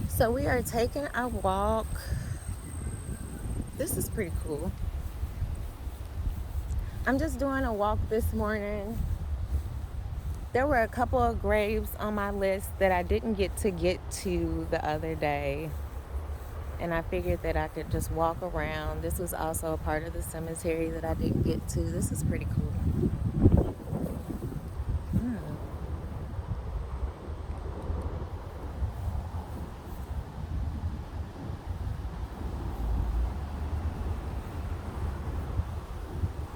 So we are taking a walk. This is pretty cool. I'm just doing a walk this morning. There were a couple of graves on my list that I didn't get to the other day. And I figured that I could just walk around. This was also a part of the cemetery that I didn't get to. This is pretty cool. Mm.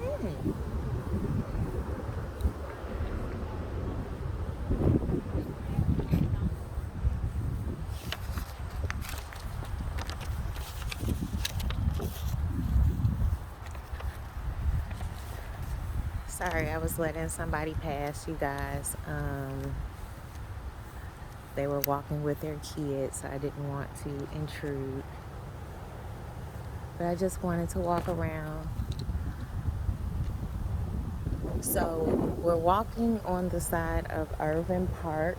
Mm. Sorry, I was letting somebody pass, you guys. They were walking with their kids, so I didn't want to intrude. But I just wanted to walk around. So we're walking on the side of Irvin Park.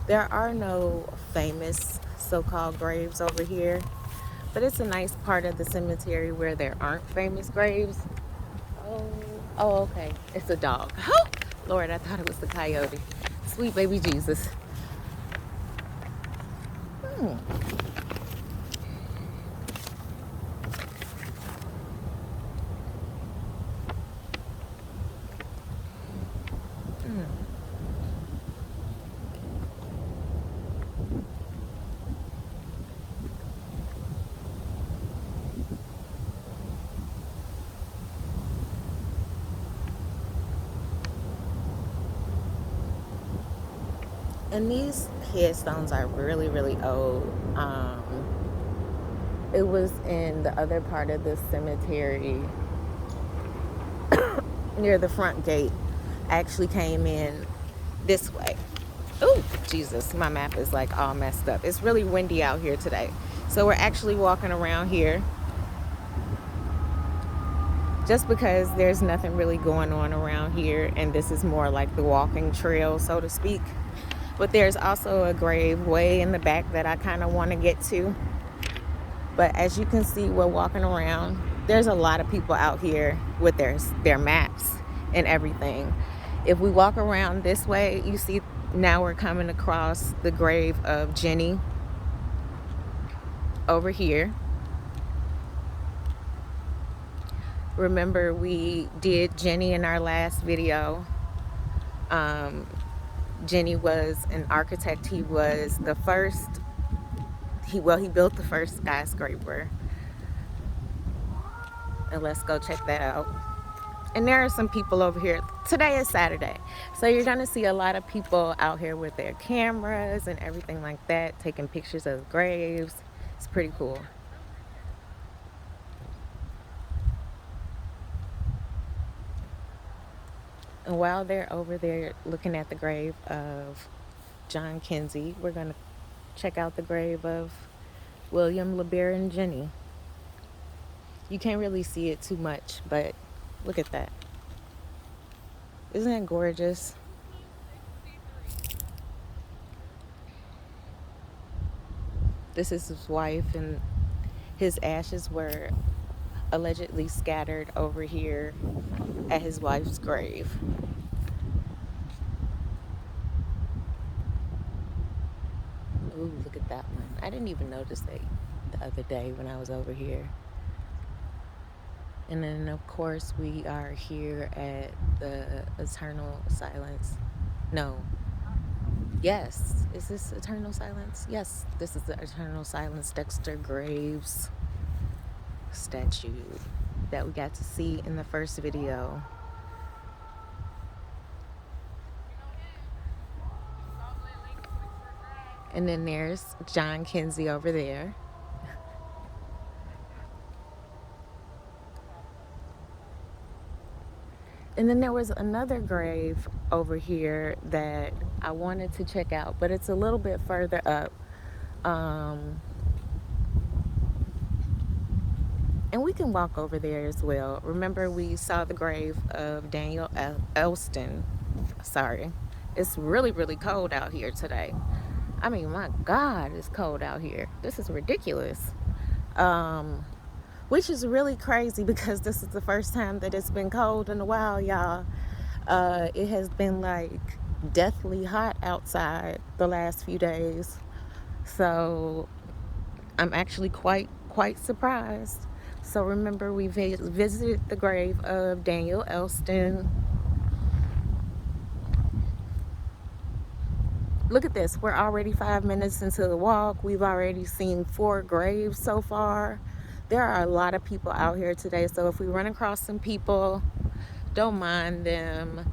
There are no famous so-called graves over here, but it's a nice part of the cemetery where there aren't famous graves. Oh, oh, okay. It's a dog. Oh, Lord, I thought it was the coyote. Sweet baby Jesus. Hmm. Hmm. And these headstones are really, really old. It was in the other part of the cemetery near the front gate. I actually came in this way. Oh, Jesus, my map is like all messed up. It's really windy out here today. So we're actually walking around here just because there's nothing really going on around here. And this is more like the walking trail, so to speak. But there's also a grave way in the back that I kind of want to get to. But as you can see, we're walking around. There's a lot of people out here with their maps and everything. If we walk around this way, you see now we're coming across the grave of Jenny over here. Remember, we did Jenny in our last video. Jenny was an architect. He was the first, he built the first skyscraper. And let's go check that out. And there are some people over here. Today is Saturday, so you're gonna see a lot of people out here with their cameras and everything like that, taking pictures of graves. It's pretty cool. And while they're over there looking at the grave of John Kinsey, we're gonna check out the grave of William LeBear and Jenny. You can't really see it too much, but look at that. Isn't that gorgeous? This is his wife, and his ashes were allegedly scattered over here at his wife's grave. Ooh, look at that one. I didn't even notice that the other day when I was over here. And then, of course, we are here at the Eternal Silence. No. Yes. Is this Eternal Silence? Yes, this is the Eternal Silence Dexter Graves statue that we got to see in the first video. And then there's John Kinsey over there. And then there was another grave over here that I wanted to check out, but it's a little bit further up. And we can walk over there as well. Remember, we saw the grave of Daniel Elston. Sorry, It's really, really cold out here today. I mean, my God, it's cold out here. This is ridiculous. Which is really crazy because this is the first time that it's been cold in a while, y'all. It has been like deathly hot outside the last few days. So I'm actually quite surprised. So remember, we visited the grave of Daniel Elston. Look at this. We're already 5 minutes into the walk. We've already seen 4 graves so far. There are a lot of people out here today. So if we run across some people, don't mind them.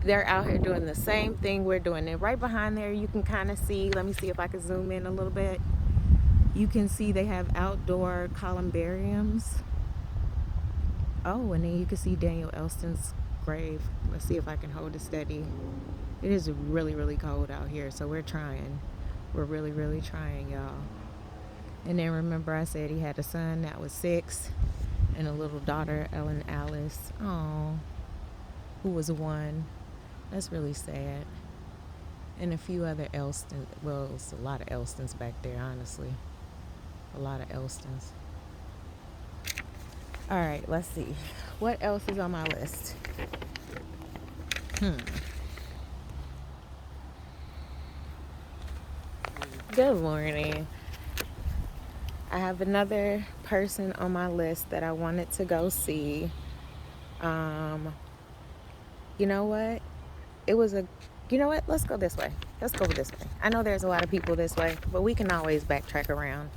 They're out here doing the same thing we're doing. And right behind there, you can kind of see, let me see if I can zoom in a little bit. You can see they have outdoor columbariums. Oh, and then you can see Daniel Elston's grave. Let's see if I can hold it steady. It is really, really cold out here, so we're trying. We're really, really trying, y'all. And then remember I said he had a son that was 6 and a little daughter, Ellen Alice, who was 1. That's really sad. And a few other Elstons. Well, it's a lot of Elstons back there, honestly. A lot of Elstons. All right, let's see. What else is on my list? Good morning. I have another person on my list that I wanted to go see. You know what? You know what? Let's go this way. Let's go this way. I know there's a lot of people this way, but we can always backtrack around.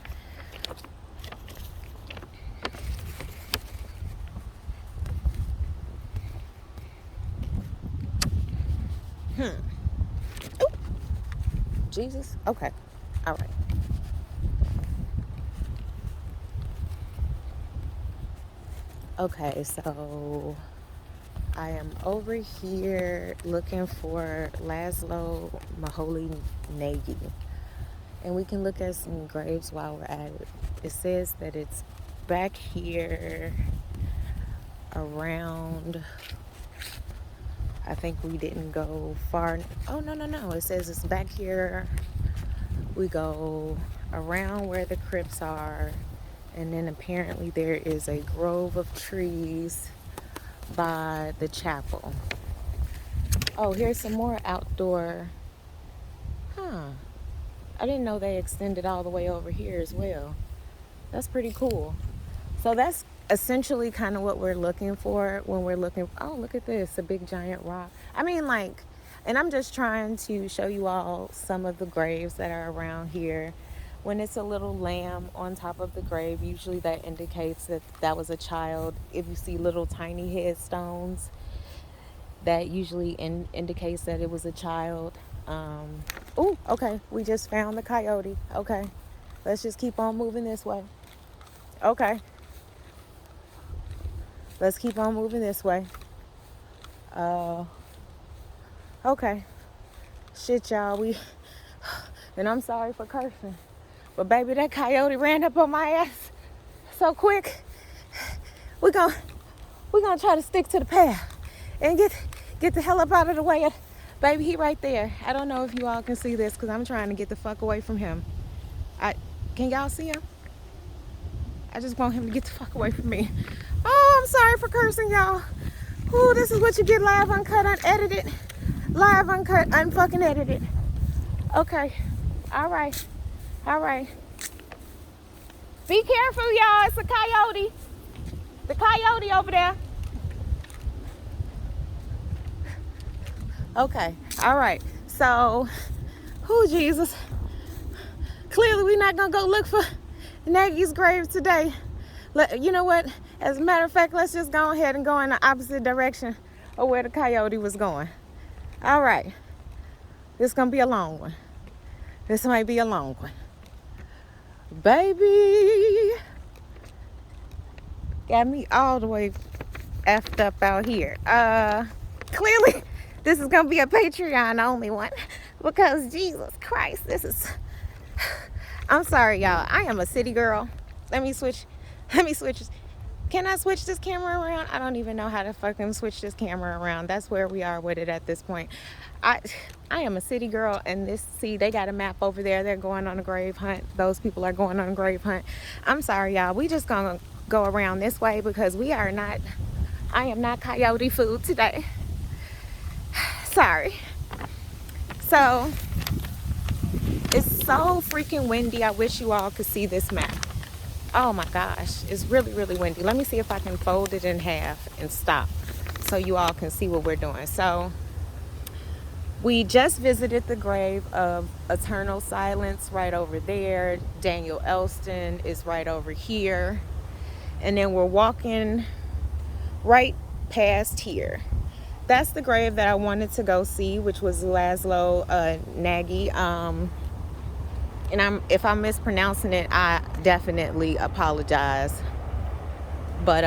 Ooh. Jesus. Okay. All right. Okay, so I am over here looking for Laszlo Maholi Nagy. And we can look at some graves while we're at it. It says that it's back here around, I think we didn't go far. Oh, no. It says it's back here. We go around where the crypts are. And then apparently there is a grove of trees by the chapel. Oh, here's some more outdoor. I didn't know they extended all the way over here as well. That's pretty cool. So that's essentially kind of what we're looking for when we're looking. Oh, look at this, a big giant rock. I mean, like, and I'm just trying to show you all some of the graves that are around here. When it's a little lamb on top of the grave, usually that indicates that that was a child. If you see little tiny headstones, that usually indicates that it was a child. Oh, okay, we just found the coyote. Okay, let's just keep on moving this way. Okay, let's keep on moving this way. Okay, shit, y'all, and I'm sorry for cursing, but baby, that coyote ran up on my ass so quick. We're gonna try to stick to the path and get the hell up out of the way. Baby, he right there. I don't know if you all can see this because I'm trying to get the fuck away from him. Can y'all see him? I just want him to get the fuck away from me. Oh, I'm sorry for cursing, y'all. Ooh, this is what you get live, uncut, unedited. Live, uncut, unfucking edited. Okay. All right. Be careful, y'all. It's a coyote. The coyote over there. Okay. All right. So, oh, Jesus. Clearly, we're not going to go look for Nagy's grave today. You know what? As a matter of fact, let's just go ahead and go in the opposite direction of where the coyote was going. All right. This is going to be a long one. This might be a long one. Baby. Got me all the way effed up out here. Clearly, this is going to be a Patreon only one. Because, Jesus Christ, this is... I'm sorry, y'all. I am a city girl. Let me switch. Can I switch this camera around? I don't even know how to fucking switch this camera around. That's where we are with it at this point. I I am a city girl, and this, see, they got a map over there. They're going on a grave hunt. Those people are going on a grave hunt. I'm sorry, y'all. We just gonna go around this way because we are not, I am not coyote food today. Sorry. So it's so freaking windy. I wish you all could see this map. Oh my gosh, it's really, really windy. Let me see if I can fold it in half and stop so you all can see what we're doing. So we just visited the grave of Eternal Silence right over there. Daniel Elston is right over here. And then we're walking right past here. That's the grave that I wanted to go see, which was Laszlo Nagy. And if I'm mispronouncing it, I definitely apologize. But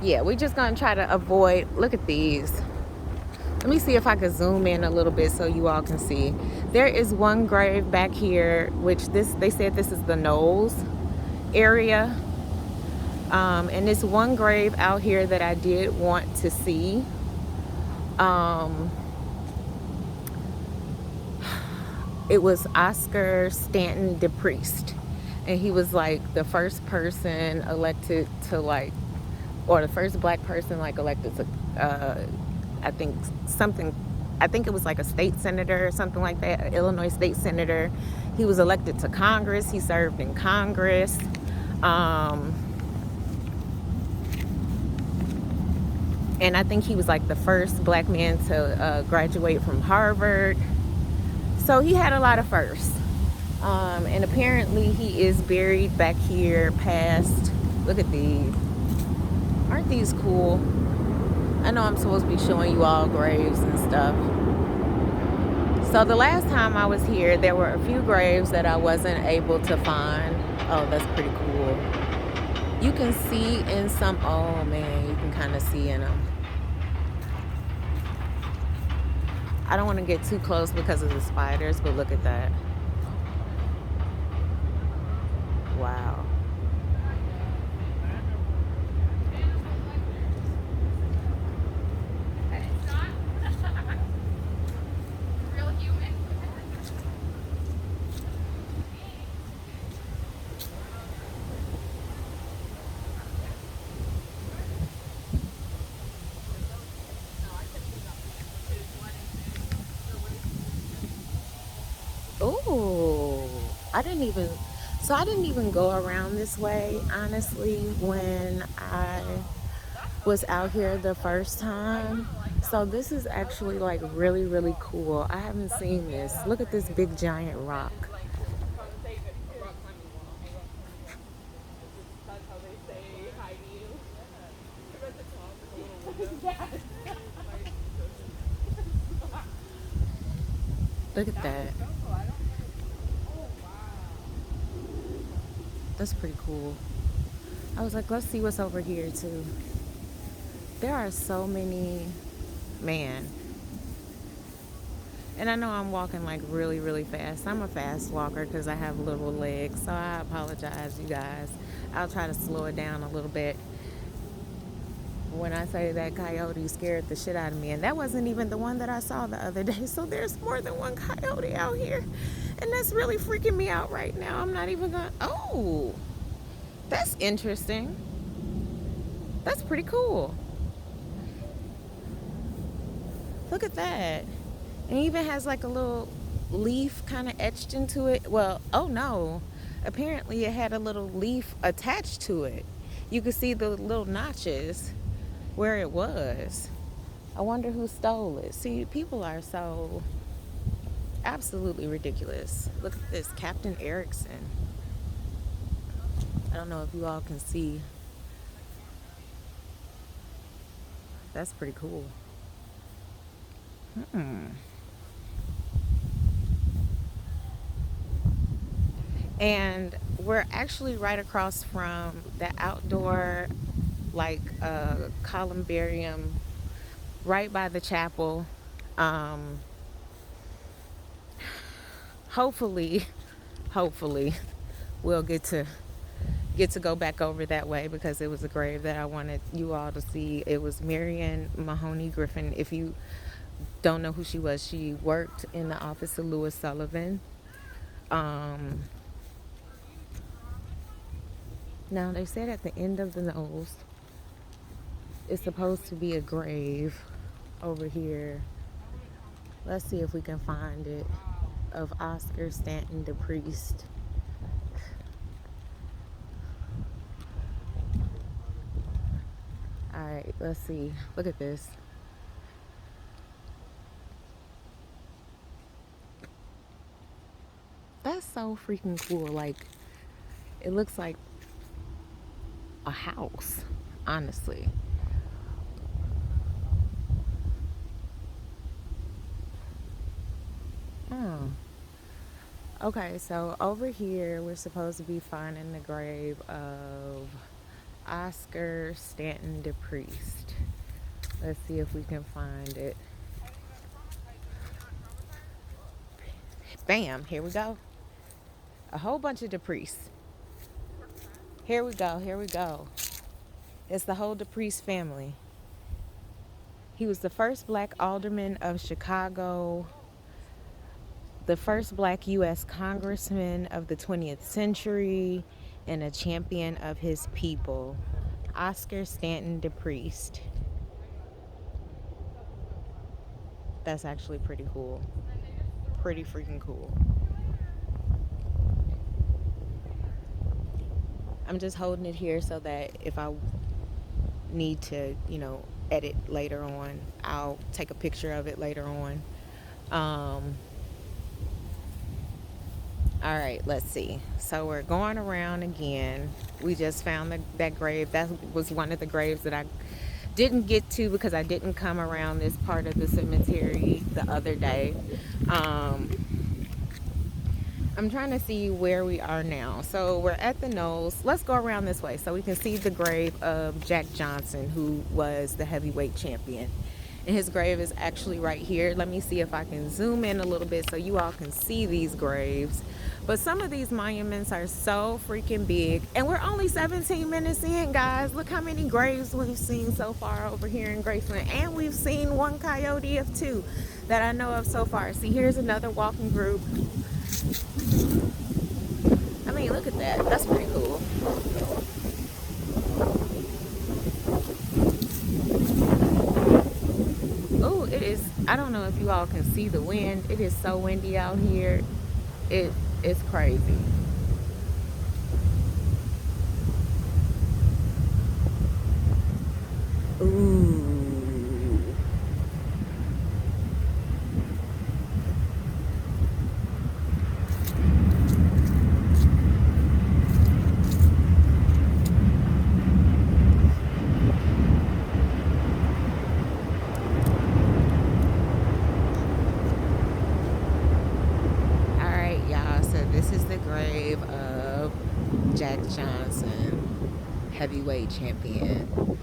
yeah, we're just gonna try to avoid. Look at these. Let me see if I can zoom in a little bit so you all can see. There is one grave back here, which they said this is the Knowles area. And this one grave out here that I did want to see. It was Oscar Stanton DePriest, and he was like the first person elected to, like, or the first black person like elected to I think it was like a state senator or something like that, an Illinois state senator. He was elected to Congress. He served in Congress. And I think he was like the first black man to graduate from Harvard. So he had a lot of firsts. And apparently he is buried back here past, look at these. Aren't these cool? I know I'm supposed to be showing you all graves and stuff. So the last time I was here, there were a few graves that I wasn't able to find. Oh, that's pretty cool. You can see in some, oh man, you can kind of see in them. I don't want to get too close because of the spiders, but look at that. Wow. Ooh, I didn't even go around this way, honestly, when I was out here the first time. So this is actually like really, really cool. I haven't seen this. Look at this big giant rock. Look at that. That's pretty cool. I was like, let's see what's over here too. There are so many, man. And I know I'm walking like really, really fast. I'm a fast walker because I have little legs. So I apologize, you guys. I'll try to slow it down a little bit. When I say that coyote scared the shit out of me, and that wasn't even the one that I saw the other day. So there's more than one coyote out here, and that's really freaking me out right now. I'm not even gonna, oh, that's interesting. That's pretty cool. Look at that. And it even has like a little leaf kind of etched into it. Well, oh no, apparently it had a little leaf attached to it. You could see the little notches where it was. I wonder who stole it. See, people are so absolutely ridiculous. Look at this, Captain Erickson. I don't know if you all can see. That's pretty cool. And we're actually right across from the outdoor, like, columbarium, right by the chapel. Hopefully we'll get to get to go back over that way because it was a grave that I wanted you all to see. It was Marion Mahoney Griffin. If you don't know who she was, she worked in the office of Louis Sullivan. Um, Now they said at the end of the nose it's supposed to be a grave over here. Let's see if we can find it, of Oscar Stanton the priest. All right, let's see. Look at this. That's so freaking cool. Like, it looks like a house, honestly. Oh. Okay, so over here we're supposed to be finding the grave of Oscar Stanton the priest. Let's see if we can find it. Bam, here we go. A whole bunch of the priests. Here we go, here we go. It's the whole DePriest family. He was the first black alderman of Chicago, the first black U.S. congressman of the 20th century, and a champion of his people. Oscar Stanton DePriest. That's actually pretty cool. Pretty freaking cool. I'm just holding it here so that if I need to, edit later on, I'll take a picture of it later on. All right, let's see. So we're going around again. We just found that grave. That was one of the graves that I didn't get to because I didn't come around this part of the cemetery the other day. I'm trying to see where we are now. So we're at the nose. Let's go around this way so we can see the grave of Jack Johnson, who was the heavyweight champion. And his grave is actually right here. Let me see if I can zoom in a little bit so you all can see these graves. But some of these monuments are so freaking big. And we're only 17 minutes in, guys. Look how many graves we've seen so far over here in Graceland. And we've seen one coyote of two that I know of so far. See, here's another walking group. I mean, look at that. That's pretty cool. Oh, it is. I don't know if you all can see the wind. It is so windy out here. It's crazy. Ooh. Grave of Jack Johnson, heavyweight champion.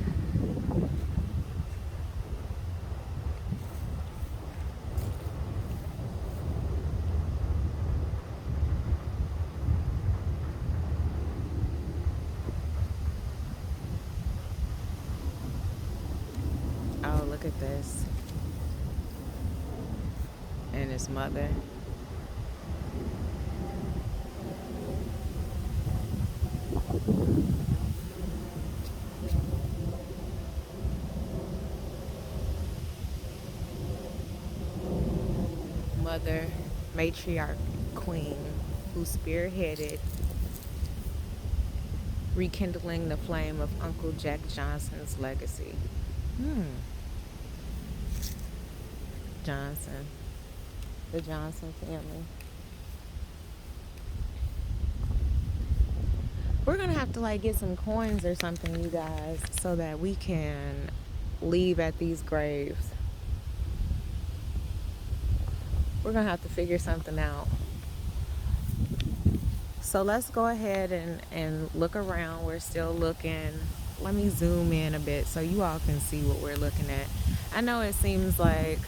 Oh, look at this. And his mother. Mother, matriarch queen, who spearheaded rekindling the flame of Uncle Jack Johnson's legacy. Johnson, the Johnson family. We're gonna have to get some coins or something, you guys, so that we can leave at these graves. We're gonna have to figure something out. So let's go ahead and look around. We're still looking. Let me zoom in a bit so you all can see what we're looking at. I know it seems like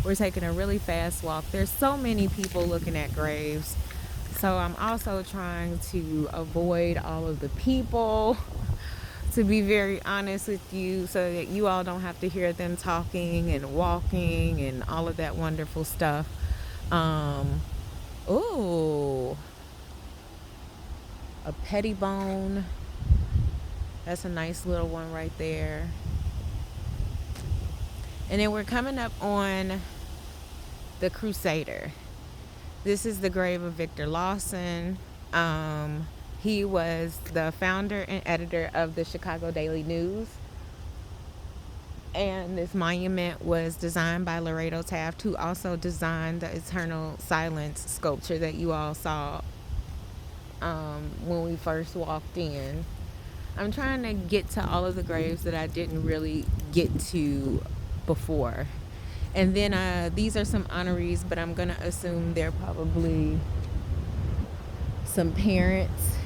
we're taking a really fast walk. There's so many people looking at graves. So I'm also trying to avoid all of the people, to be very honest with you, so that you all don't have to hear them talking and walking and all of that wonderful stuff. Um, ooh, a pettibone. That's a nice little one right there. And then we're coming up on the Crusader. This is the grave of Victor Lawson. He was the founder and editor of the Chicago Daily News. And this monument was designed by Laredo Taft, who also designed the Eternal Silence sculpture that you all saw when we first walked in. I'm trying to get to all of the graves that I didn't really get to before. And then these are some honorees, but I'm going to assume they're probably some parents.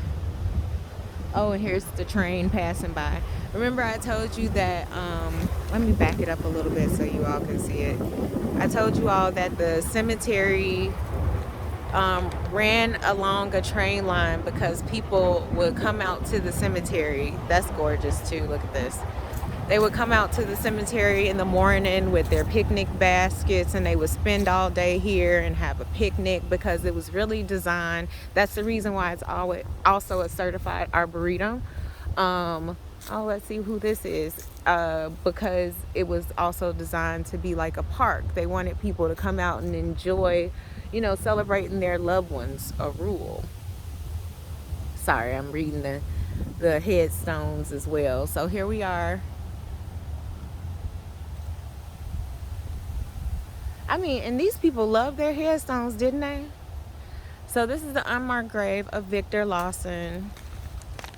Oh, and here's the train passing by. Remember I told you that, let me back it up a little bit so you all can see it. I told you all that the cemetery ran along a train line because people would come out to the cemetery. That's gorgeous too, look at this. They would come out to the cemetery in the morning with their picnic baskets, and they would spend all day here and have a picnic because it was really designed. That's the reason why it's always also a certified arboretum. Oh, let's see who this is. Because it was also designed to be like a park. They wanted people to come out and enjoy, celebrating their loved ones. A rule. Sorry, I'm reading the headstones as well. So here we are. I mean, and these people loved their headstones, didn't they? So this is the unmarked grave of Victor Lawson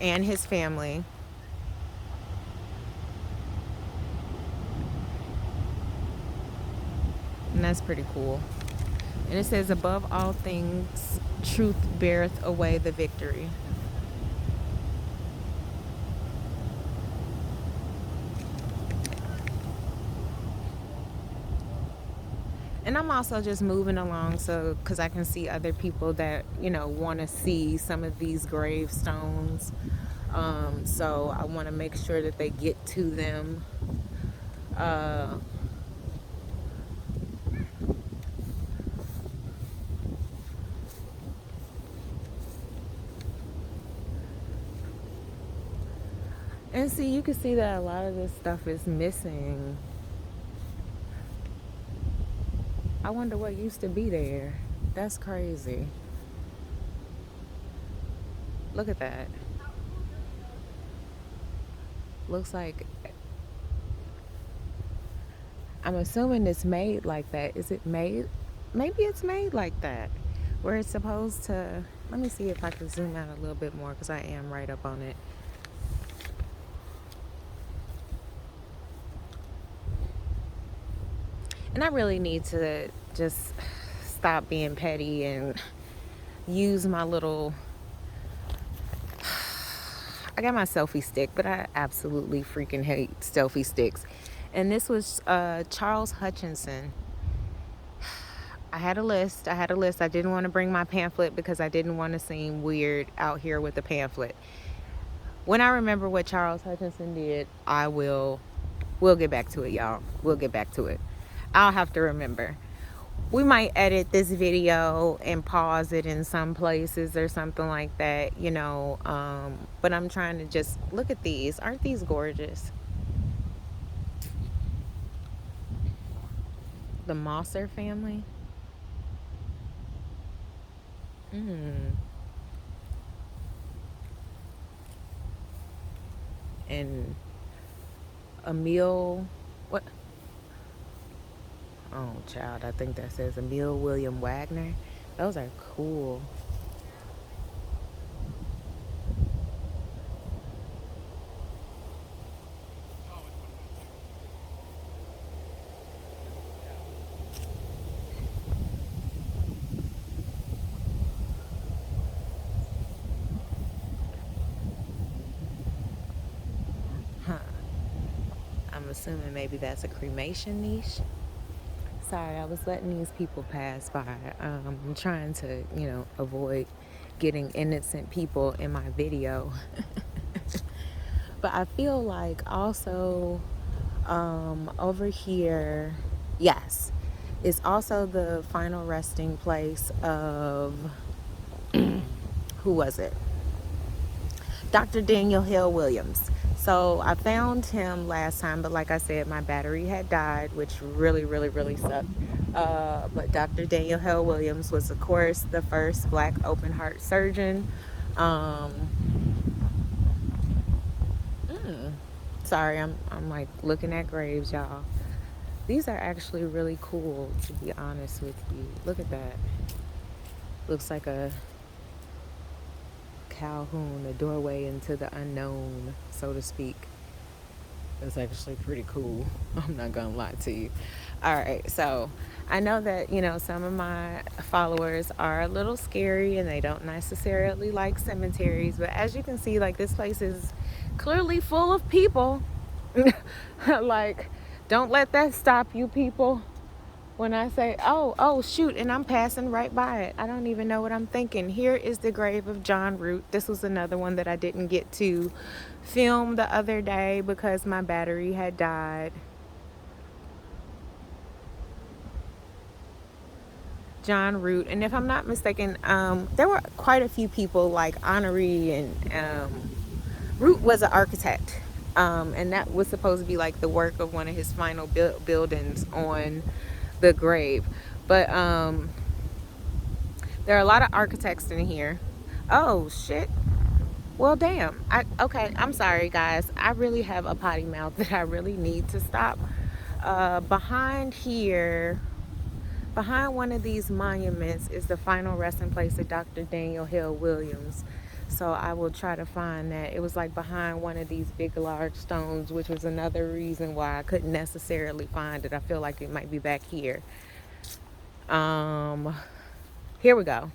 and his family. And that's pretty cool. And it says, above all things, truth beareth away the victory. And I'm also just moving along so because I can see other people that want to see some of these gravestones. So I want to make sure that they get to them. And see, you can see that a lot of this stuff is missing. I wonder what used to be there. That's crazy. Look at that. Looks like, I'm assuming it's made like that. Is it made? Maybe it's made like that. Where it's supposed to, let me see if I can zoom out a little bit more because I am right up on it. And I really need to just stop being petty and use my little, I got my selfie stick, but I absolutely freaking hate selfie sticks. And this was Charles Hutchinson. I had a list. I didn't want to bring my pamphlet because I didn't want to seem weird out here with the pamphlet. When I remember what Charles Hutchinson did, we'll get back to it, y'all. We'll get back to it. I'll have to remember. We might edit this video and pause it in some places or something like that, but I'm trying to just look at these. Aren't these gorgeous? The Mosser family. And Emil, what? Oh, child, I think that says Emil William Wagner. Those are cool. Huh. I'm assuming maybe that's a cremation niche. Sorry, I was letting these people pass by. I'm trying to, avoid getting innocent people in my video. But I feel like also over here, yes, it's also the final resting place of, who was it? Dr. Daniel Hill Williams. So I found him last time, but like I said, my battery had died, which really, really, really sucked. But Dr. Daniel Hill Williams was, of course, the first black open heart surgeon. Um, Sorry, I'm like looking at graves, y'all. These are actually really cool, to be honest with you. Look at that. Looks like a Calhoun, a doorway into the unknown, so to speak. It's actually pretty cool. I'm not gonna lie to you. All right, so I know that some of my followers are a little scary and they don't necessarily like cemeteries, but as you can see, like, this place is clearly full of people. Like, don't let that stop you, people. When I say, oh, shoot, and I'm passing right by it. I don't even know what I'm thinking. Here is the grave of John Root. This was another one that I didn't get to film the other day because my battery had died. John Root. And if I'm not mistaken, there were quite a few people like Honoree, and Root was an architect. And that was supposed to be like the work of one of his final buildings on the grave. But there are a lot of architects in here. Oh shit. Well, damn. Okay, I'm sorry, guys. I really have a potty mouth that I really need to stop. Behind here, behind one of these monuments, is the final resting place of Dr. Daniel Hill Williams. So I will try to find that. It was like behind one of these big, large stones, which was another reason why I couldn't necessarily find it. I feel like it might be back here. Here we go.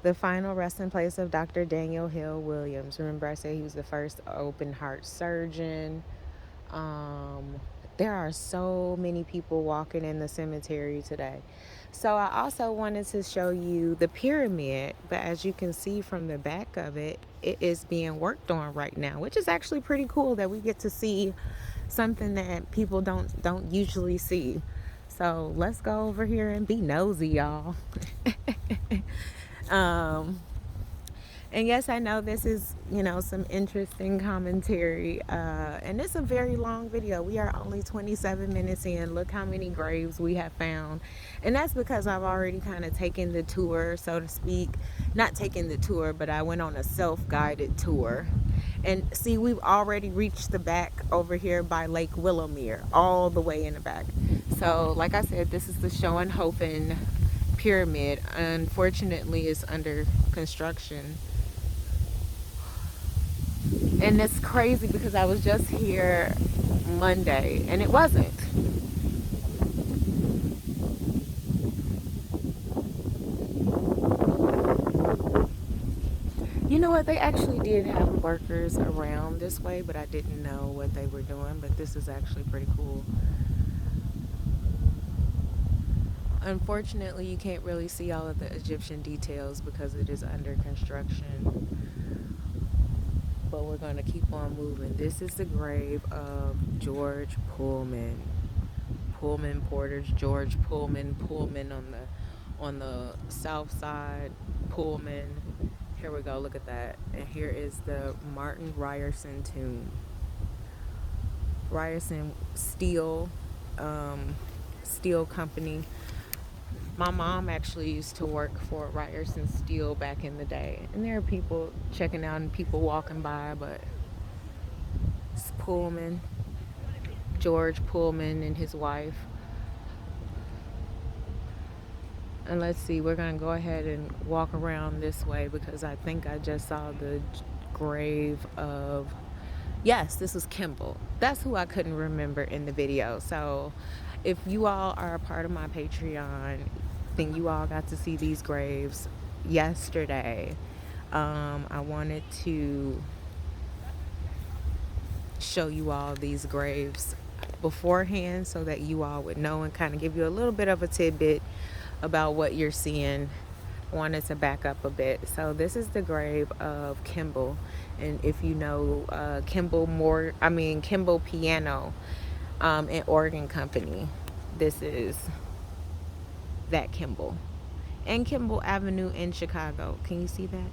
The final resting place of Dr. Daniel Hill Williams. Remember, I said he was the first open heart surgeon. There are so many people walking in the cemetery today. So I also wanted to show you the pyramid, but as you can see from the back of it, it is being worked on right now, which is actually pretty cool that we get to see something that people don't usually see. So let's go over here and be nosy, y'all. And yes, I know this is, some interesting commentary. And it's a very long video. We are only 27 minutes in. Look how many graves we have found. And that's because I've already kind of taken the tour, so to speak. Not taken the tour, but I went on a self-guided tour. And see, we've already reached the back over here by Lake Willowmere, all the way in the back. So, like I said, this is the Schoenhofen pyramid. Unfortunately, it's under construction. And it's crazy because I was just here Monday and it wasn't. You know what? They actually did have workers around this way, but I didn't know what they were doing. But this is actually pretty cool. Unfortunately, you can't really see all of the Egyptian details because it is under construction. But we're going to keep on moving. This is the grave of George Pullman. Pullman Porters, George Pullman on the south side, Pullman. Here we go, look at that. And here is the Martin Ryerson tomb. Ryerson Steel Company. My mom actually used to work for Ryerson Steel back in the day. And there are people checking out and people walking by, but it's Pullman. George Pullman and his wife. And let's see, we're going to go ahead and walk around this way because I think I just saw the grave of, yes, this is Kimball. That's who I couldn't remember in the video. So if you all are a part of my Patreon, then you all got to see these graves yesterday. I wanted to show you all these graves beforehand so that you all would know and kind of give you a little bit of a tidbit about what you're seeing. Wanted to back up a bit. So this is the grave of Kimball, and if you know Kimball Piano and Organ Company, this is that Kimball. And Kimball Avenue in Chicago. Can you see that?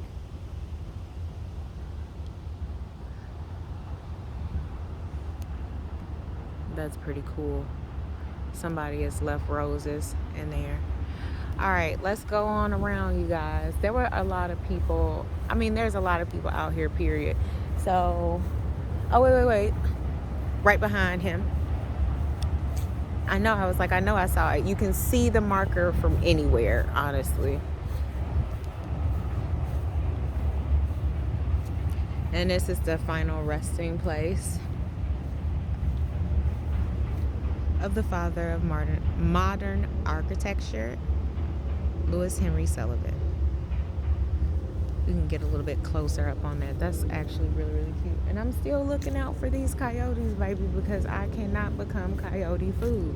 That's pretty cool. Somebody has left roses in there. All right, let's go on around, you guys. There were a lot of people. I mean, there's a lot of people out here, period. So, oh, wait. Right behind him. I know, I know I saw it. You can see the marker from anywhere, honestly. And this is the final resting place of the father of modern architecture, Louis Henry Sullivan. We can get a little bit closer up on that. That's actually really, really cute. And I'm still looking out for these coyotes, baby, because I cannot become coyote food.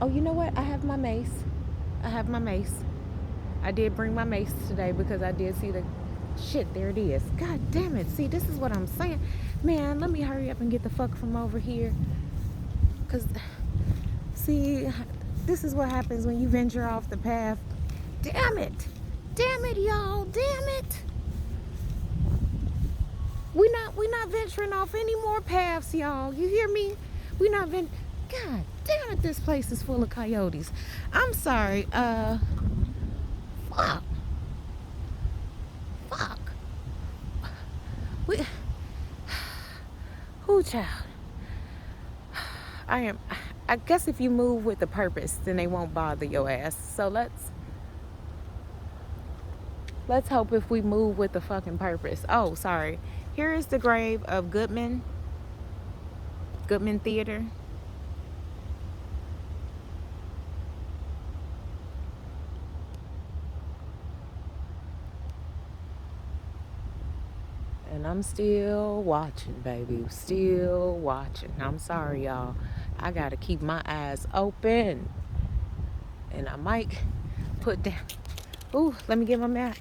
Oh, you know what? I have my mace. I did bring my mace today because I did see the shit. There it is. God damn it. See, this is what I'm saying. Man, let me hurry up and get the fuck from over here. Because, see, this is what happens when you venture off the path. Damn it, y'all. Damn it. We not venturing off any more paths, y'all. You hear me? We not venturing. God damn it, this place is full of coyotes. I'm sorry. Fuck. Who child? I guess if you move with a purpose, then they won't bother your ass. So let's hope if we move with the fucking purpose. Oh, sorry. Here is the grave of Goodman Theater. And I'm still watching, baby. Still watching. I'm sorry, y'all. I gotta keep my eyes open. And I might put down. Ooh, let me get my map.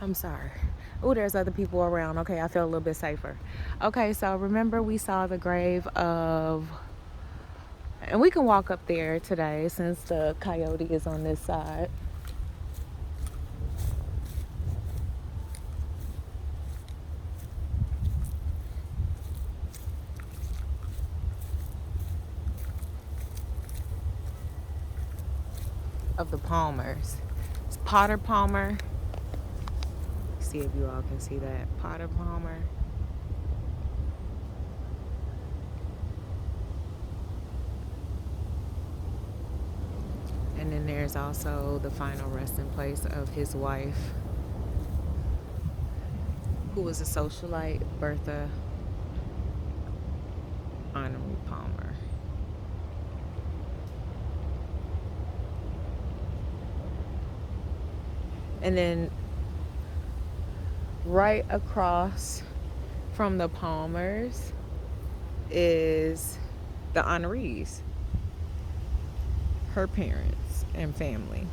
I'm sorry. Oh, there's other people around. Okay, I feel a little bit safer. Okay, so remember we saw the grave of, and we can walk up there today since the coyote is on this side. Of the Palmers. It's Potter Palmer. See if you all can see that. Potter Palmer. And then there's also the final resting place of his wife, who was a socialite, Bertha Honorary Palmer. And then right across from the Palmers is the honorees, her parents and family.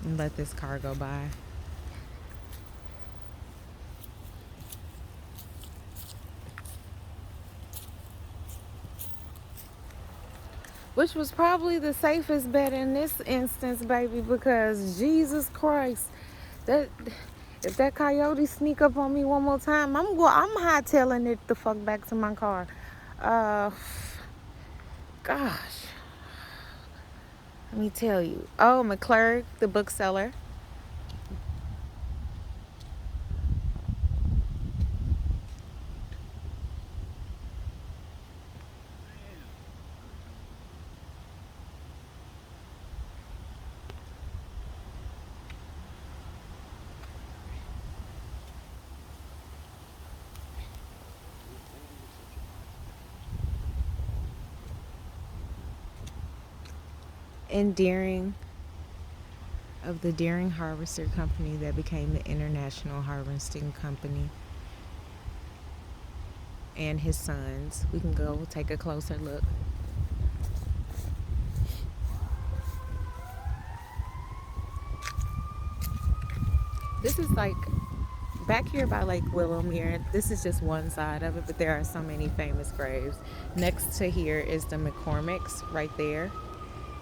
And let this car go by. Which was probably the safest bet in this instance, baby, because Jesus Christ, that if that coyote sneak up on me one more time, I'm hightailing it the fuck back to my car. Gosh, let me tell you. Oh, McClurg, the bookseller. endearing of the Deering Harvester Company that became the International Harvesting Company, and his sons. We can go take a closer look. This is like back here by Lake Willowmere. This is just one side of it, but there are so many famous graves. Next to here is the McCormicks right there,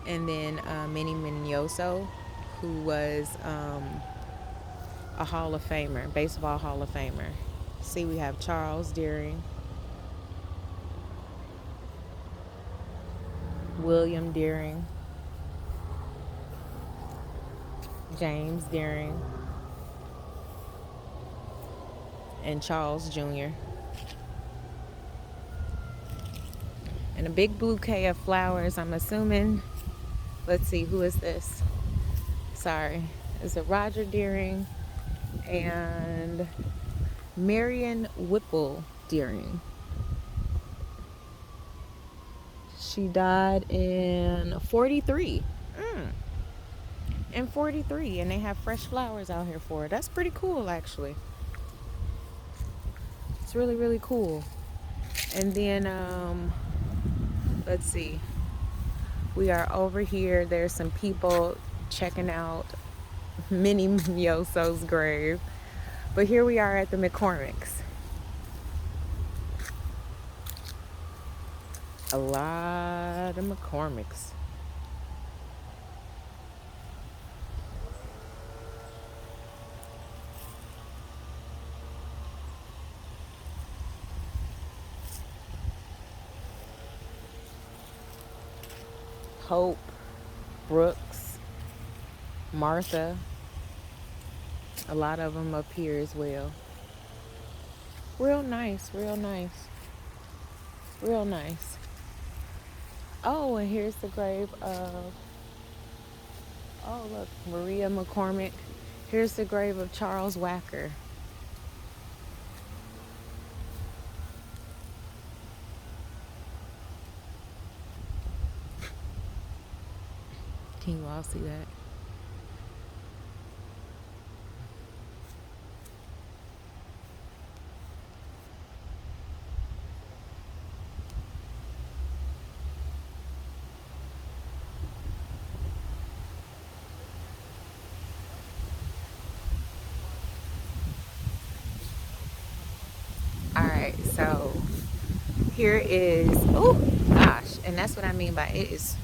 and then Minnie Minoso, who was a Hall of Famer, baseball Hall of Famer. See, we have Charles Deering, William Deering, James Deering, and Charles Jr. And a big bouquet of flowers, I'm assuming. Let's see, who is this? Sorry. Is it Roger Deering and Marion Whipple Deering? She died in 43. In 43, and they have fresh flowers out here for her. That's pretty cool, actually. It's really, really cool. And then, let's see. We are over here. There's some people checking out Minnie Mioso's grave. But here we are at the McCormicks. A lot of McCormicks. Hope, Brooks, Martha. A lot of them up here as well. Real nice, real nice. Real nice. Oh, and here's the grave of, oh look, Maria McCormick. Here's the grave of Charles Wacker. Can you all see that? Alright, so here is, oh gosh, and that's what I mean by it is,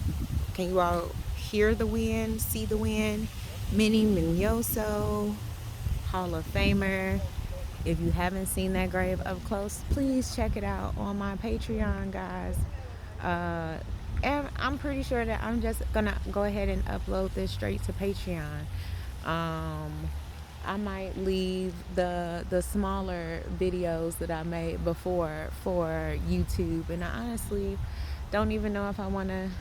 can you all hear the wind, see the wind? Minnie Minoso, Hall of Famer. If you haven't seen that grave up close, please check it out on my Patreon, guys. And I'm pretty sure that I'm just gonna go ahead and upload this straight to Patreon. I might leave the smaller videos that I made before for YouTube, and I honestly don't even know if I want to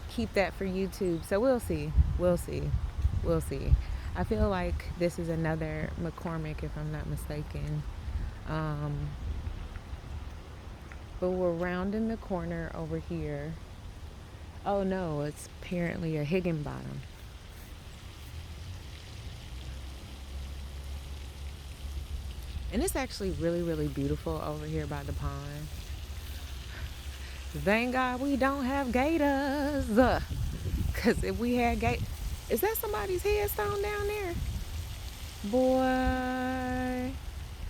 keep that for YouTube. So we'll see. We'll see. We'll see. I feel like this is another McCormick, if I'm not mistaken. But we're rounding the corner over here. Oh no, it's apparently a Higginbottom. And it's actually really, really beautiful over here by the pond. Thank God we don't have gators. Because if we had gators... Is that somebody's headstone down there? Boy,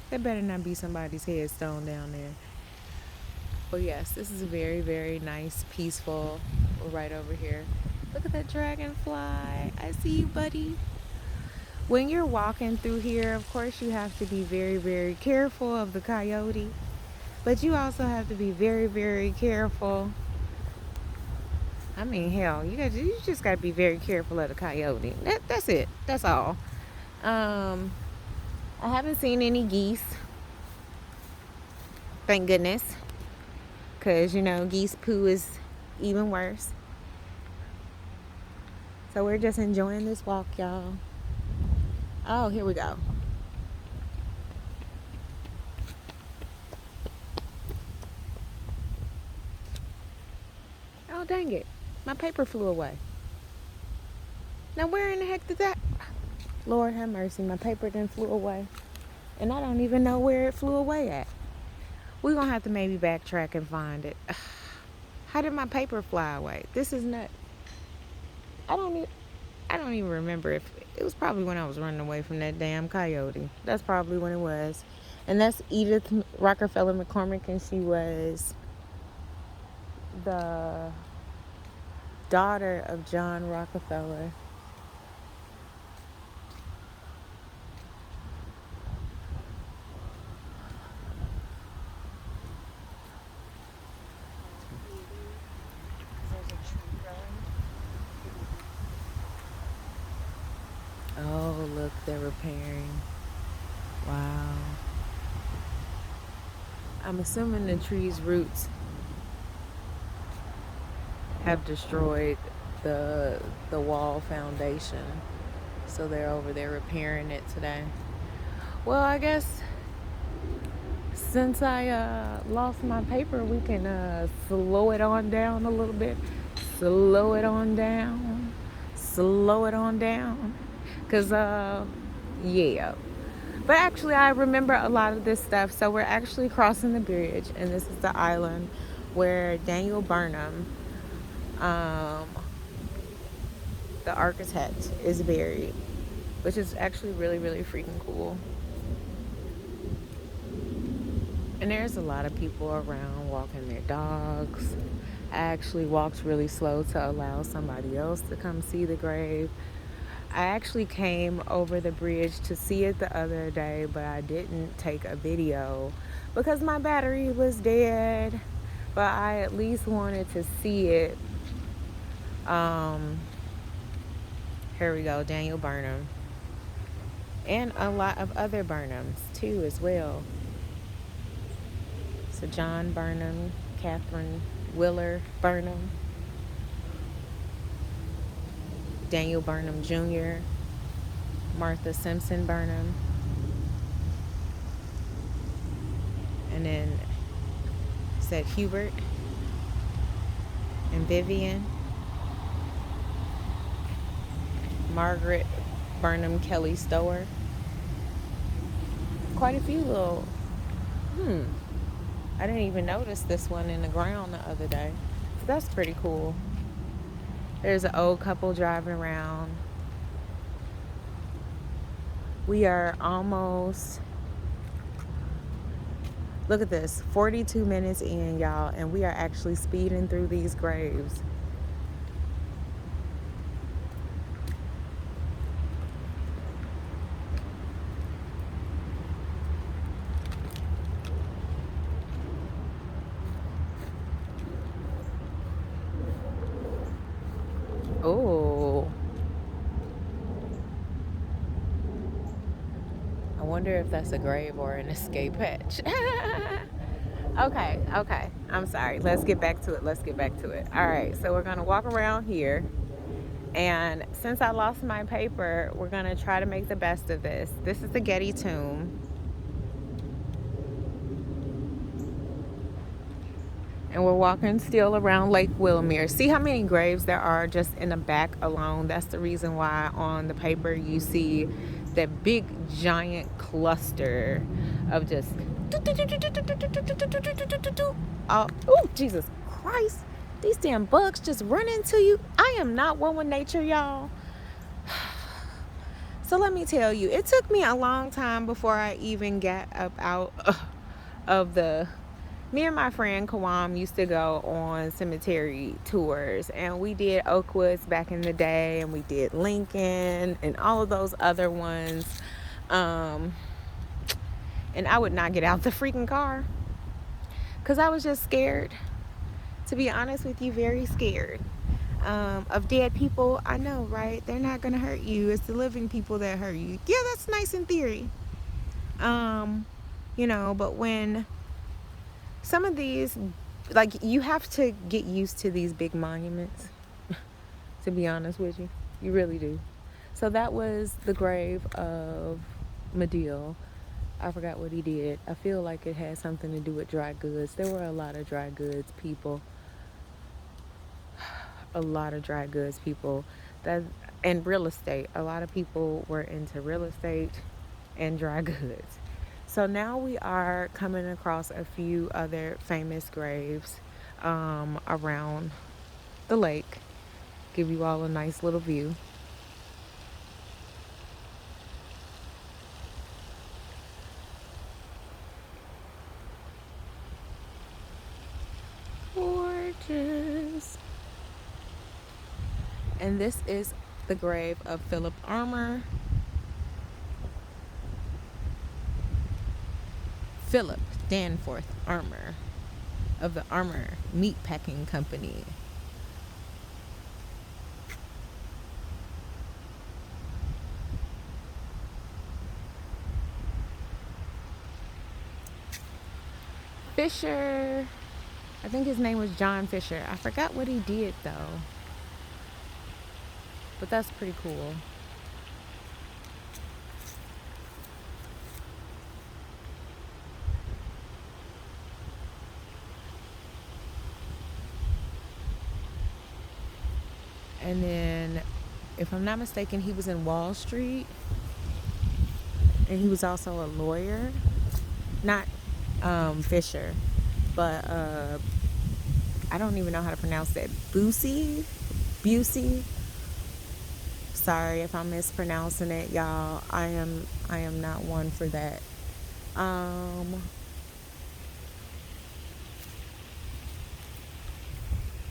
there better not be somebody's headstone down there. But yes, this is very, very nice, peaceful. We're right over here. Look at that dragonfly. I see you, buddy. When you're walking through here, of course, you have to be very, very careful of the coyote. But you also have to be very, very careful. I mean, hell, you just got to be very careful of the coyote. That's it. That's all. I haven't seen any geese. Thank goodness. Because, geese poo is even worse. So we're just enjoying this walk, y'all. Oh, here we go. Oh, dang it. My paper flew away. Now where in the heck did that? Lord have mercy, my paper then flew away. And I don't even know where it flew away at. We're gonna have to maybe backtrack and find it. How did my paper fly away? This is nuts. I don't even remember if it was probably when I was running away from that damn coyote. That's probably when it was. And that's Edith Rockefeller McCormick, and she was the daughter of John Rockefeller. Oh, look, they're repairing. Wow. I'm assuming the tree's roots have destroyed the wall foundation. So they're over there repairing it today. Well, I guess since I lost my paper, we can slow it on down a little bit. Slow it on down. Slow it on down. Because, yeah. But actually, I remember a lot of this stuff. So we're actually crossing the bridge, and this is the island where Daniel Burnham, the architect, is buried, which is actually really, really freaking cool. And there's a lot of people around walking their dogs. I actually walked really slow to allow somebody else to come see the grave. I actually came over the bridge to see it the other day, but I didn't take a video because my battery was dead. But I at least wanted to see it. Here we go, Daniel Burnham. And a lot of other Burnhams too as well. So John Burnham, Catherine Willer Burnham, Daniel Burnham Jr., Martha Simpson Burnham, and then said Hubert and Vivian, Margaret Burnham Kelly Stower. Quite a few little, I didn't even notice this one in the ground the other day. So that's pretty cool. There's an old couple driving around. We are almost, look at this, 42 minutes in, y'all, and we are actually speeding through these graves. Oh, I wonder if that's a grave or an escape hatch. Okay. I'm sorry. Let's get back to it. All right, so we're going to walk around here. And since I lost my paper, we're going to try to make the best of this. This is the Getty Tomb. And we're walking still around Lake Willmere. See how many graves there are just in the back alone? That's the reason why on the paper you see that big giant cluster of just oh Jesus Christ, these damn bugs just run into you. I am not one with nature, y'all. So let me tell you, it took me a long time before I even got up out of the, me and my friend Kawam used to go on cemetery tours, and we did Oakwoods back in the day, and we did Lincoln and all of those other ones. And I would not get out the freaking car because I was just scared, to be honest with you, very scared of dead people. I know, right? They're not gonna hurt you. It's the living people that hurt you. Yeah, that's nice in theory. But when some of these, like, you have to get used to these big monuments, to be honest with you. You really do. So that was the grave of Medill. I forgot what he did. I feel like it had something to do with dry goods. There were a lot of dry goods people. A lot of dry goods people. That and real estate. A lot of people were into real estate and dry goods. So now we are coming across a few other famous graves around the lake. Give you all a nice little view. Gorgeous. And this is the grave of Philip Armour. Philip Danforth Armour of the Armour Meatpacking Company. Fisher, I think his name was John Fisher. I forgot what he did though, but that's pretty cool. And then, if I'm not mistaken, he was in Wall Street, and he was also a lawyer. Not Fisher, but I don't even know how to pronounce that. Busey. Sorry if I'm mispronouncing it, y'all. I am not one for that.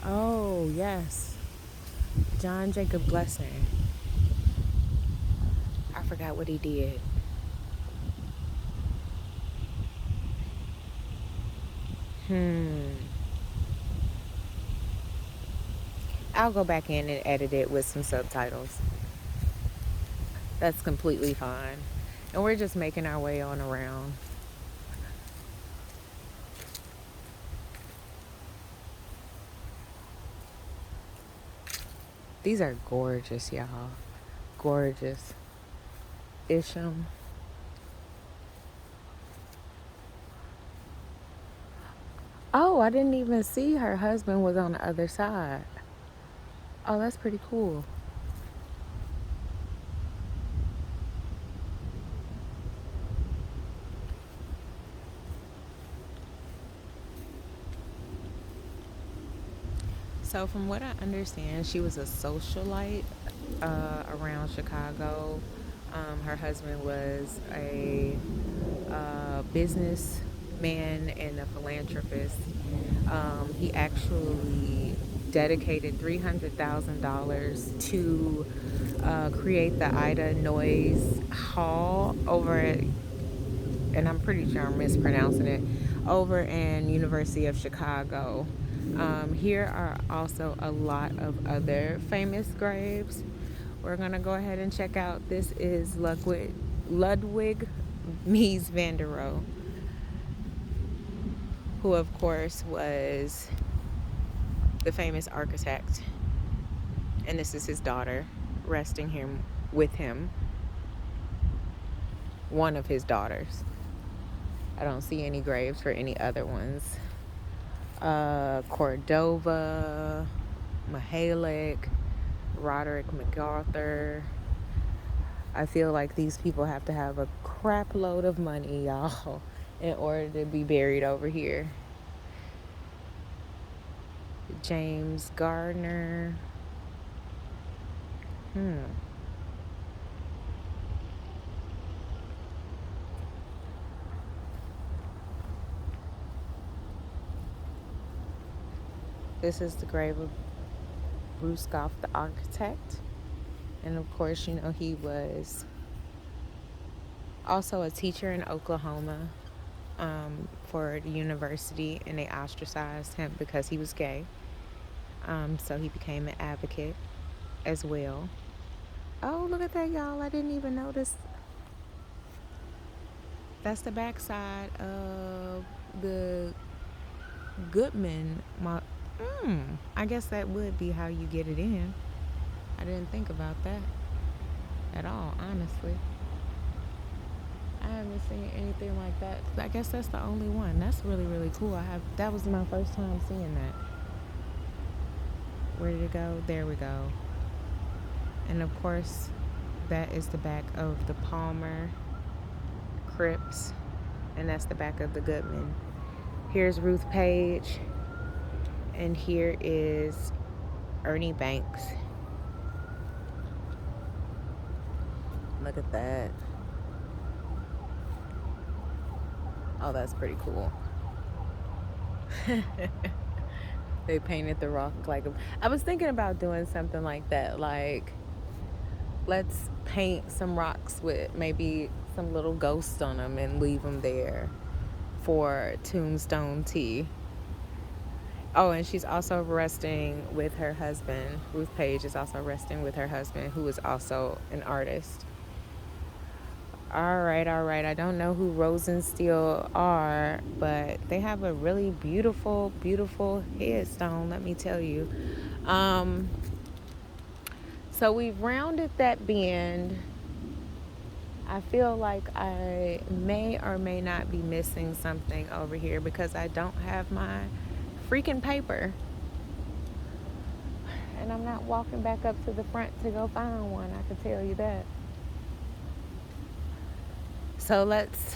Oh yes, John Jacob Blessing. I forgot what he did. I'll go back in and edit it with some subtitles. That's completely fine. And we're just making our way on around. These are gorgeous, y'all. Gorgeous. Isham. Oh, I didn't even see her husband was on the other side. Oh, that's pretty cool. So, from what I understand, she was a socialite around Chicago. Her husband was a businessman and a philanthropist. He actually dedicated $300,000 to create the Ida Noise Hall over at, and I'm pretty sure I'm mispronouncing it, over in University of Chicago. Here are also a lot of other famous graves. We're gonna go ahead and check out. This is Ludwig Mies van der Rohe, who of course was the famous architect. And this is his daughter resting him with him. One of his daughters. I don't see any graves for any other ones. Cordova, Mahalik, Roderick MacArthur. I feel like these people have to have a crap load of money, y'all, in order to be buried over here. James Gardner. This is the grave of Bruce Goff, the architect. And of course, you know, he was also a teacher in Oklahoma for the university, and they ostracized him because he was gay. So he became an advocate as well. Oh, look at that, y'all. I didn't even notice. That's the backside of the Goodman. I guess that would be how you get it in. I didn't think about that at all, honestly. I haven't seen anything like that. I guess that's the only one. That's really, really cool. That was my first time seeing that. Where did it go? There we go. And of course, that is the back of the Palmer Cripps, and that's the back of the Goodman. Here's Ruth Page, and here is Ernie Banks. Look at that. Oh, that's pretty cool. They painted the rock like I was thinking about doing something like that. Like, let's paint some rocks with maybe some little ghosts on them and leave them there for tombstone tea. Oh, and she's also resting with her husband. Ruth Page is also resting with her husband, who is also an artist. All right. I don't know who Rosensteel are, but they have a really beautiful, beautiful headstone, let me tell you. So we've rounded that bend. I feel like I may or may not be missing something over here because I don't have my freaking paper. And I'm not walking back up to the front to go find one, I can tell you that. So let's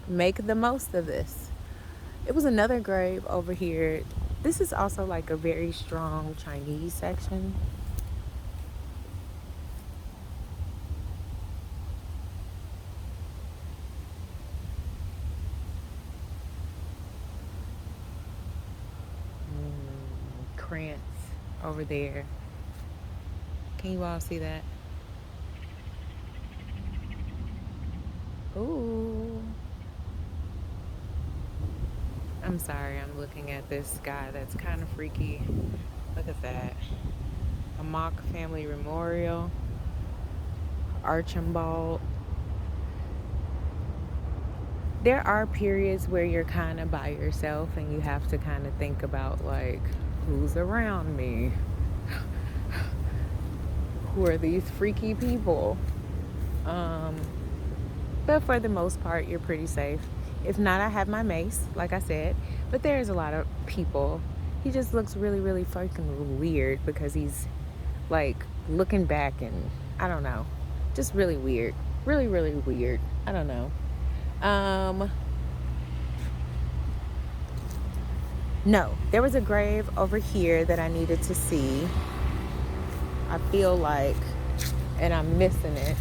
make the most of this. It was another grave over here. This is also like a very strong Chinese section. Krantz over there. Can you all see that? Ooh. I'm sorry, I'm looking at this guy that's kind of freaky. Look at that. A mock family memorial. Archibald. There are periods where you're kind of by yourself and you have to kind of think about, like, who's around me? Who are these freaky people? But for the most part, you're pretty safe. If not, I have my mace, like I said. But there's a lot of people. He just looks really, really fucking weird because he's, like, looking back and, I don't know. Just really weird. Really, really weird. I don't know. No, there was a grave over here that I needed to see. I feel like, and I'm missing it.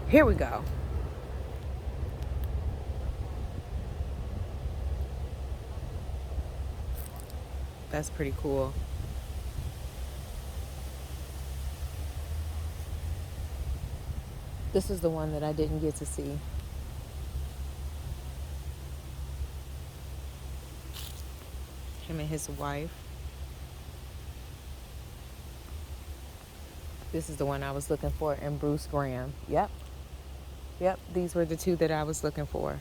Here we go. That's pretty cool. This is the one that I didn't get to see. Him and his wife. This is the one I was looking for, and Bruce Graham. Yep, these were the two that I was looking for.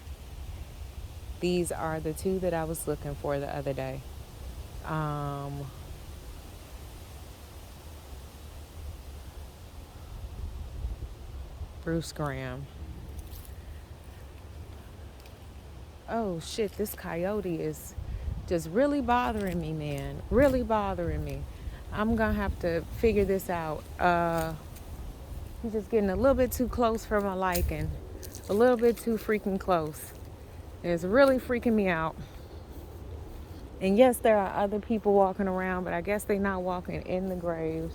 These are the two that I was looking for the other day. Bruce Graham. Oh shit, this coyote is just really bothering me, man. Really bothering me. I'm gonna have to figure this out. He's just getting a little bit too close for my liking. A little bit too freaking close. And it's really freaking me out. And yes, there are other people walking around, but I guess they're not walking in the graves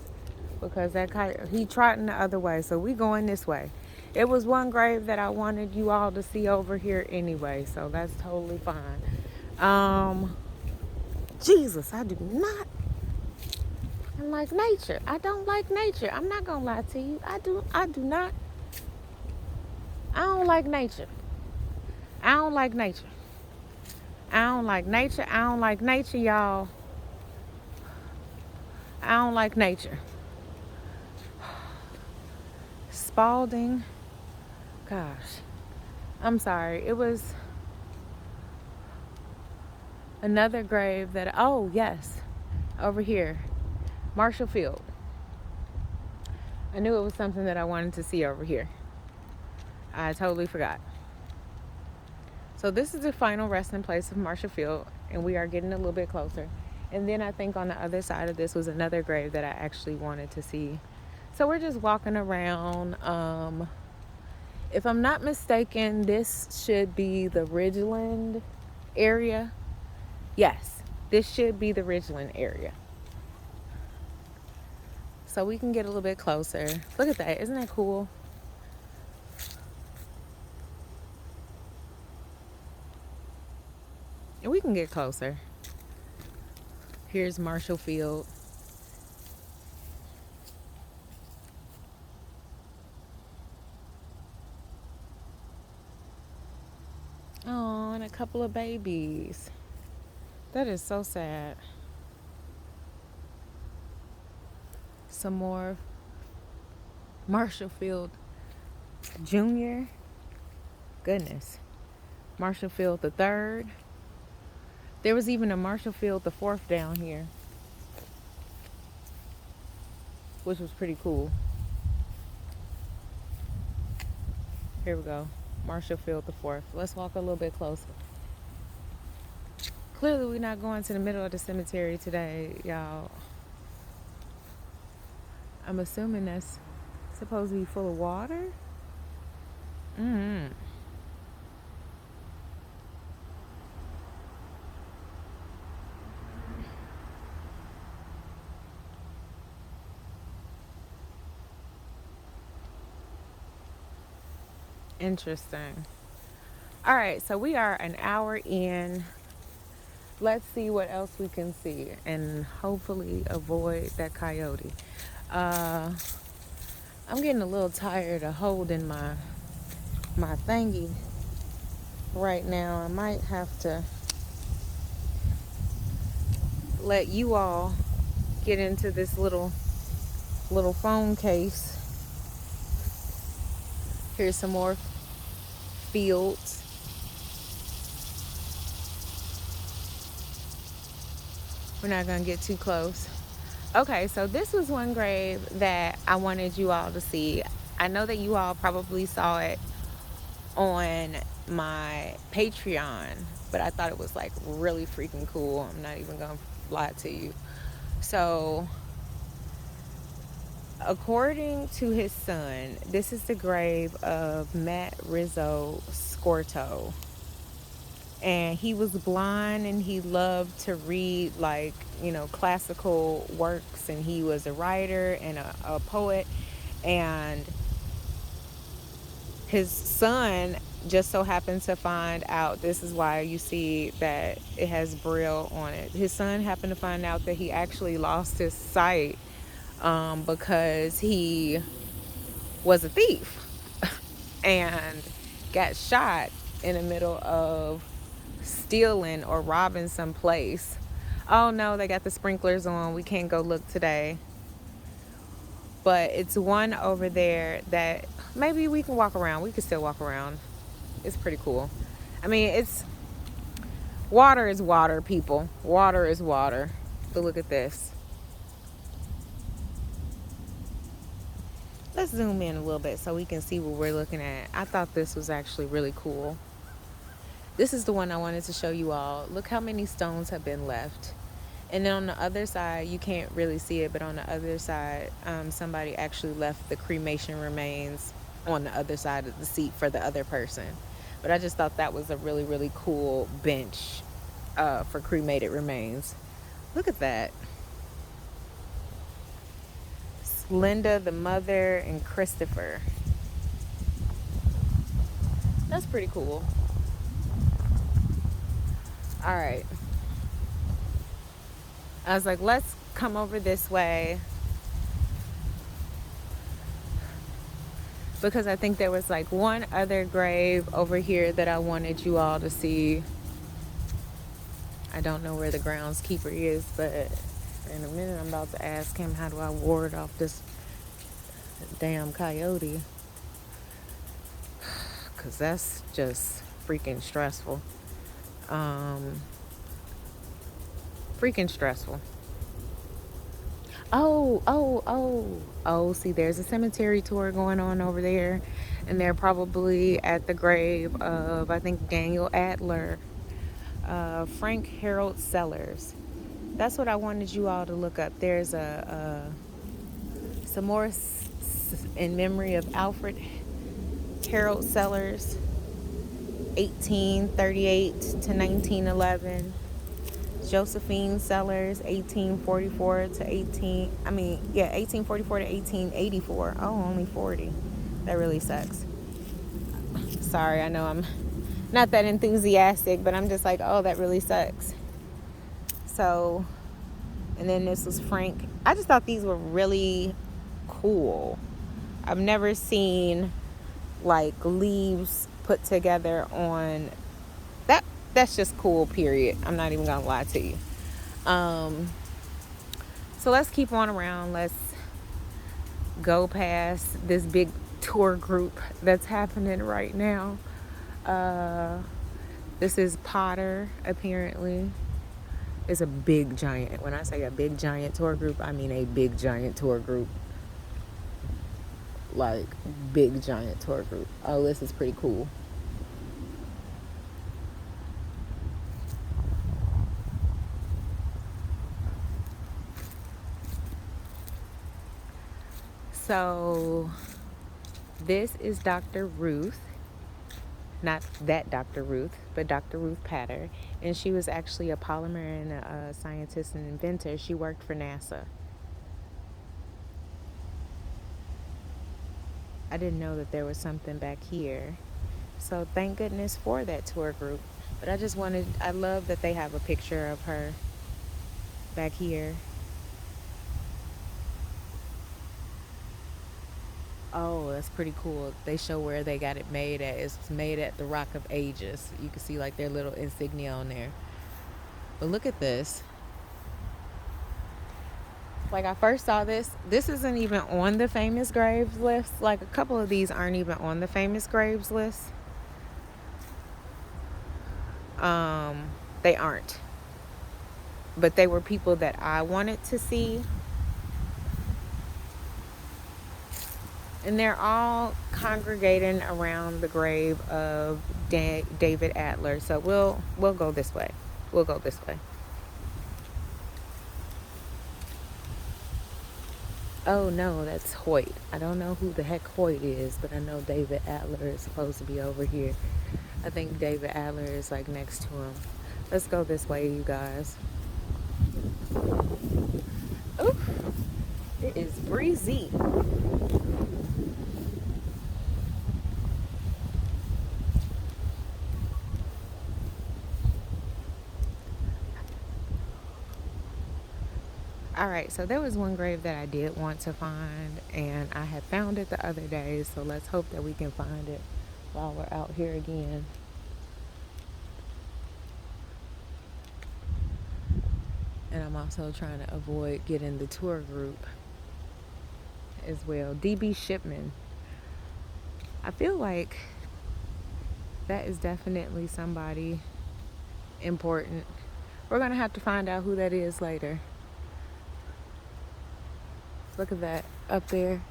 because that coyote, he trotting the other way. So we going this way. It was one grave that I wanted you all to see over here anyway, so that's totally fine. Jesus, I do not like nature. I don't like nature. I'm not gonna lie to you. I do not. I don't like nature. I don't like nature. I don't like nature. I don't like nature, y'all. I don't like nature. Spalding. Gosh. I'm sorry. It was another grave that, oh, yes. Over here. Marshall Field. I knew it was something that I wanted to see over here. I totally forgot. So this is the final resting place of Marshall Field, and we are getting a little bit closer. And then I think on the other side of this was another grave that I actually wanted to see. So we're just walking around. If I'm not mistaken, this should be the Ridgeland area. Yes, this should be the Ridgeland area. So we can get a little bit closer. Look at that. Isn't that cool? And we can get closer. Here's Marshall Field. Oh, and a couple of babies. That is so sad. Some more Marshall Field Jr. Goodness. Marshall Field the third. There was even a Marshall Field the fourth down here, which was pretty cool. Here we go. Marshall Field the fourth. Let's walk a little bit closer. Clearly we're not going to the middle of the cemetery today, y'all. I'm assuming that's supposed to be full of water. Interesting. All right, so we are an hour in. Let's see what else we can see and hopefully avoid that coyote. I'm getting a little tired of holding my thingy right now. I might have to let you all get into this little phone case. Here's some more fields. We're not gonna get too close. Okay, so this was one grave that I wanted you all to see. I know that you all probably saw it on my Patreon, but I thought it was like really freaking cool. I'm not even gonna lie to you. So according to his son, this is the grave of Matt Rizzo Scorto. And he was blind and he loved to read, like, classical works, and he was a writer and a poet. And his son just so happened to find out, this is why you see that it has Braille on it. His son happened to find out that he actually lost his sight because he was a thief and got shot in the middle of stealing or robbing some place. Oh no, they got the sprinklers on. We can't go look today. But it's one over there that maybe we can walk around. We can still walk around. It's pretty cool. I mean, it's water is water, people. Water is water. But look at this. Let's zoom in a little bit so we can see what we're looking at. I thought this was actually really cool. This is the one I wanted to show you all. Look how many stones have been left. And then on the other side, you can't really see it, but on the other side, somebody actually left the cremation remains on the other side of the seat for the other person. But I just thought that was a really, really cool bench for cremated remains. Look at that. Linda, the mother, and Christopher. That's pretty cool. All right. I was like, let's come over this way, because I think there was like one other grave over here that I wanted you all to see. I don't know where the groundskeeper is, but in a minute I'm about to ask him, how do I ward off this damn coyote? Because that's just freaking stressful. Freaking stressful. Oh, see, there's a cemetery tour going on over there. And they're probably at the grave of, I think, Daniel Adler, Frank Harold Sellers. That's what I wanted you all to look up. There's some more in memory of Alfred Harold Sellers, 1838 to 1911. Josephine Sellers, 1844 to 1844 to 1884. Oh, only 40. That really sucks. Sorry, I know I'm not that enthusiastic, but I'm just like, oh, that really sucks. So, and then this was Frank. I just thought these were really cool. I've never seen like leaves put together on that. That's just cool, period. I'm not even gonna lie to you. So let's keep on around. Let's go past this big tour group that's happening right now. This is Potter, apparently. It's a big giant. When I say a big giant tour group, I mean a big giant tour group. Like, big giant tour group. Oh, this is pretty cool. So, this is Dr. Ruth. Not that Dr. Ruth, but Dr. Ruth Patter. And she was actually a polymer and a scientist and inventor. She worked for NASA. I didn't know that there was something back here. So thank goodness for that tour group. But I love that they have a picture of her back here. Oh, that's pretty cool. They show where they got it made at. It's made at the Rock of Ages. You can see like their little insignia on there. But look at this. Like, I first saw this isn't even on the famous graves list. Like, a couple of these aren't even on the famous graves list. They aren't. But they were people that I wanted to see. And they're all congregating around the grave of David Adler. So we'll go this way. We'll go this way. Oh no, that's Hoyt. I don't know who the heck Hoyt is, but I know David Adler is supposed to be over here. I think David Adler is like next to him. Let's go this way, you guys. Ooh, it is breezy. Alright, so there was one grave that I did want to find, and I had found it the other day, so let's hope that we can find it while we're out here again. And I'm also trying to avoid getting the tour group as well. DB Shipman. I feel like that is definitely somebody important. We're going to have to find out who that is later. Look at that up there.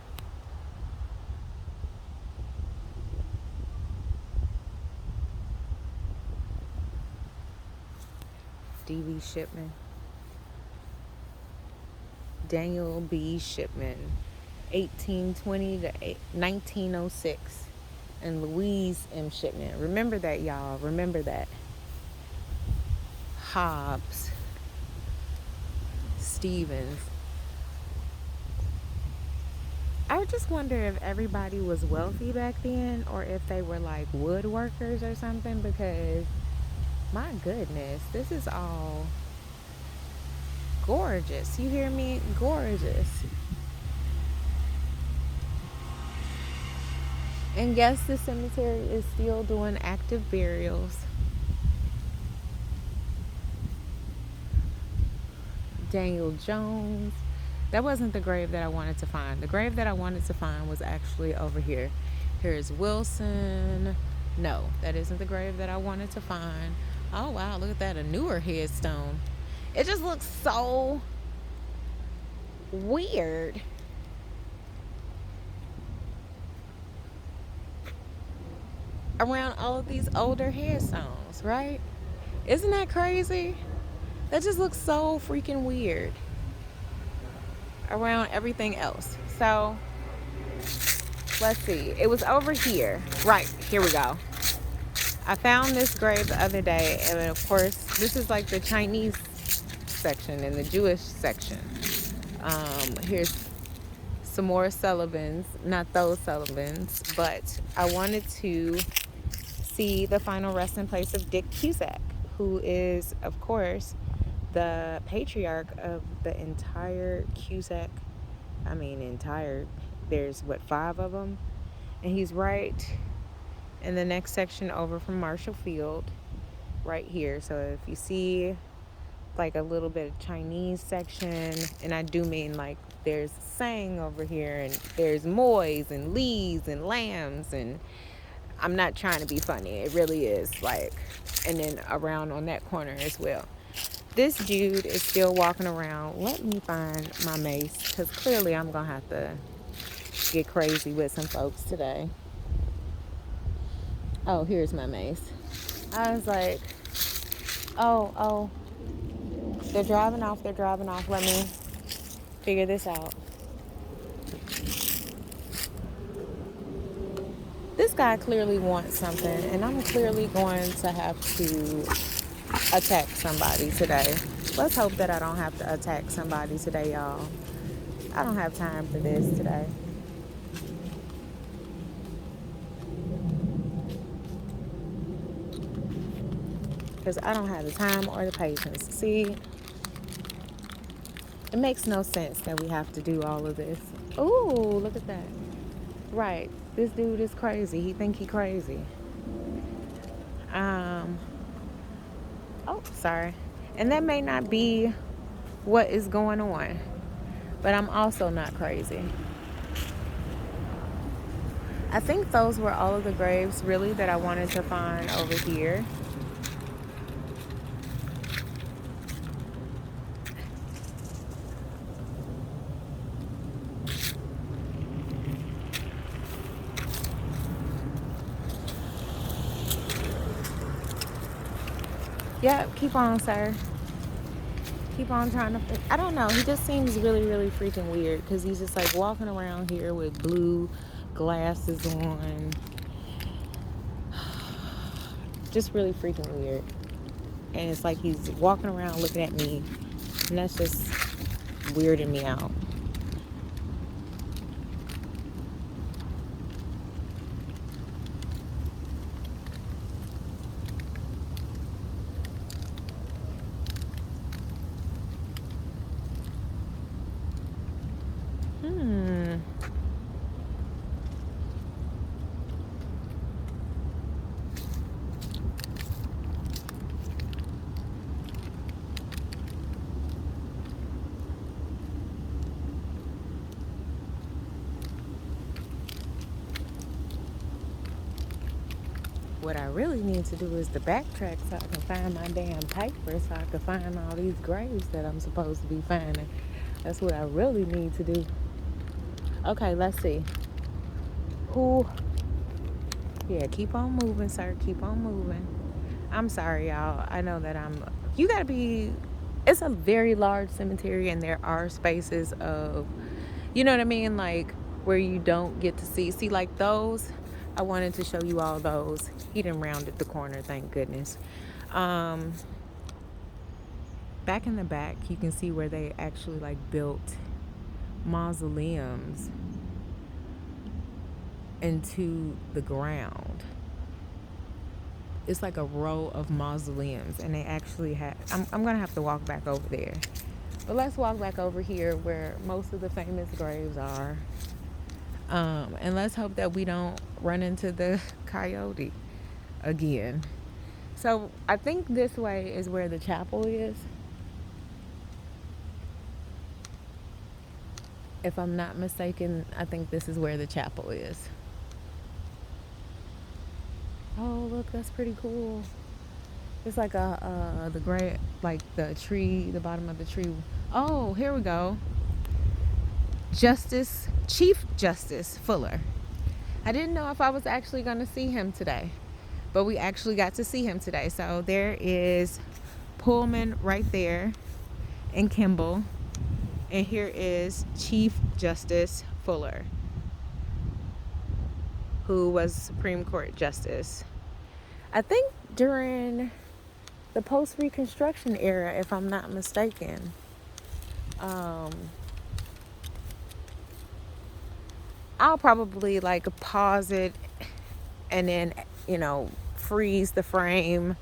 D.B. Shipman. Daniel B. Shipman. 1820 to 1906. And Louise M. Shipman. Remember that, y'all. Remember that. Hobbs. Stevens. I just wonder if everybody was wealthy back then, or if they were like woodworkers or something, because my goodness, this is all gorgeous. You hear me? Gorgeous. And yes, the cemetery is still doing active burials. Daniel Jones. That wasn't the grave that I wanted to find. The grave that I wanted to find was actually over here. Here's Wilson. No, that isn't the grave that I wanted to find. Oh, wow, look at that. A newer headstone. It just looks so weird. around all of these older headstones, right? Isn't that crazy? That just looks so freaking weird around everything else. So let's see. It was over here. Right, here we go. I found this grave the other day, and of course, this is like the Chinese section and the Jewish section. Here's some more Sullivans, not those Sullivans, but I wanted to see the final resting place of Dick Cusack, who is, of course, the patriarch of the entire Cusack. There's what, 5 of them? And he's right in the next section over from Marshall Field, right here. So if you see like a little bit of Chinese section, and I do mean like there's Sang over here, and there's Moys and Lees and Lambs, and I'm not trying to be funny, it really is, like, and then around on that corner as well. This dude is still walking around. Let me find my mace, because clearly I'm gonna have to get crazy with some folks today. Oh, here's my mace. I was like, oh, they're driving off. Let me figure this out. This guy clearly wants something, and I'm clearly going to have to attack somebody today. Let's hope that I don't have to attack somebody today, y'all. I don't have time for this today. Because I don't have the time or the patience. See, it makes no sense that we have to do all of this. Ooh, look at that. Right. This dude is crazy. He think he crazy. Oh, sorry. And that may not be what is going on, but I'm also not crazy. I think those were all of the graves really that I wanted to find over here. Yeah, keep on, sir. Keep on trying to... I don't know. He just seems really, really freaking weird, because he's just like walking around here with blue glasses on. Just really freaking weird. And it's like he's walking around looking at me, and that's just weirding me out. What I really need to do is to backtrack so I can find my damn paper, so I can find all these graves that I'm supposed to be finding. That's what I really need to do. Okay, let's see. Who? Yeah, keep on moving, sir. Keep on moving. I'm sorry, y'all. I know that you gotta be... It's a very large cemetery, and there are spaces of... You know what I mean? Like, where you don't get to see like those. I wanted to show you all those. He done rounded the corner, thank goodness. Back in the back, you can see where they actually like built mausoleums into the ground. It's like a row of mausoleums, and they actually have... I'm gonna have to walk back over there. But let's walk back over here where most of the famous graves are. And let's hope that we don't run into the coyote again. So I think this way is where the chapel is. If I'm not mistaken, I think this is where the chapel is. Oh, look, that's pretty cool. It's like the great, like the tree, the bottom of the tree. Oh, here we go. Chief Justice Fuller. I didn't know if I was actually going to see him today. but we actually got to see him today. So there is Pullman right there and Kimball, and here is Chief Justice Fuller, who was Supreme Court Justice, I think during the post-Reconstruction era, if I'm not mistaken. I'll probably like pause it and then, freeze the frame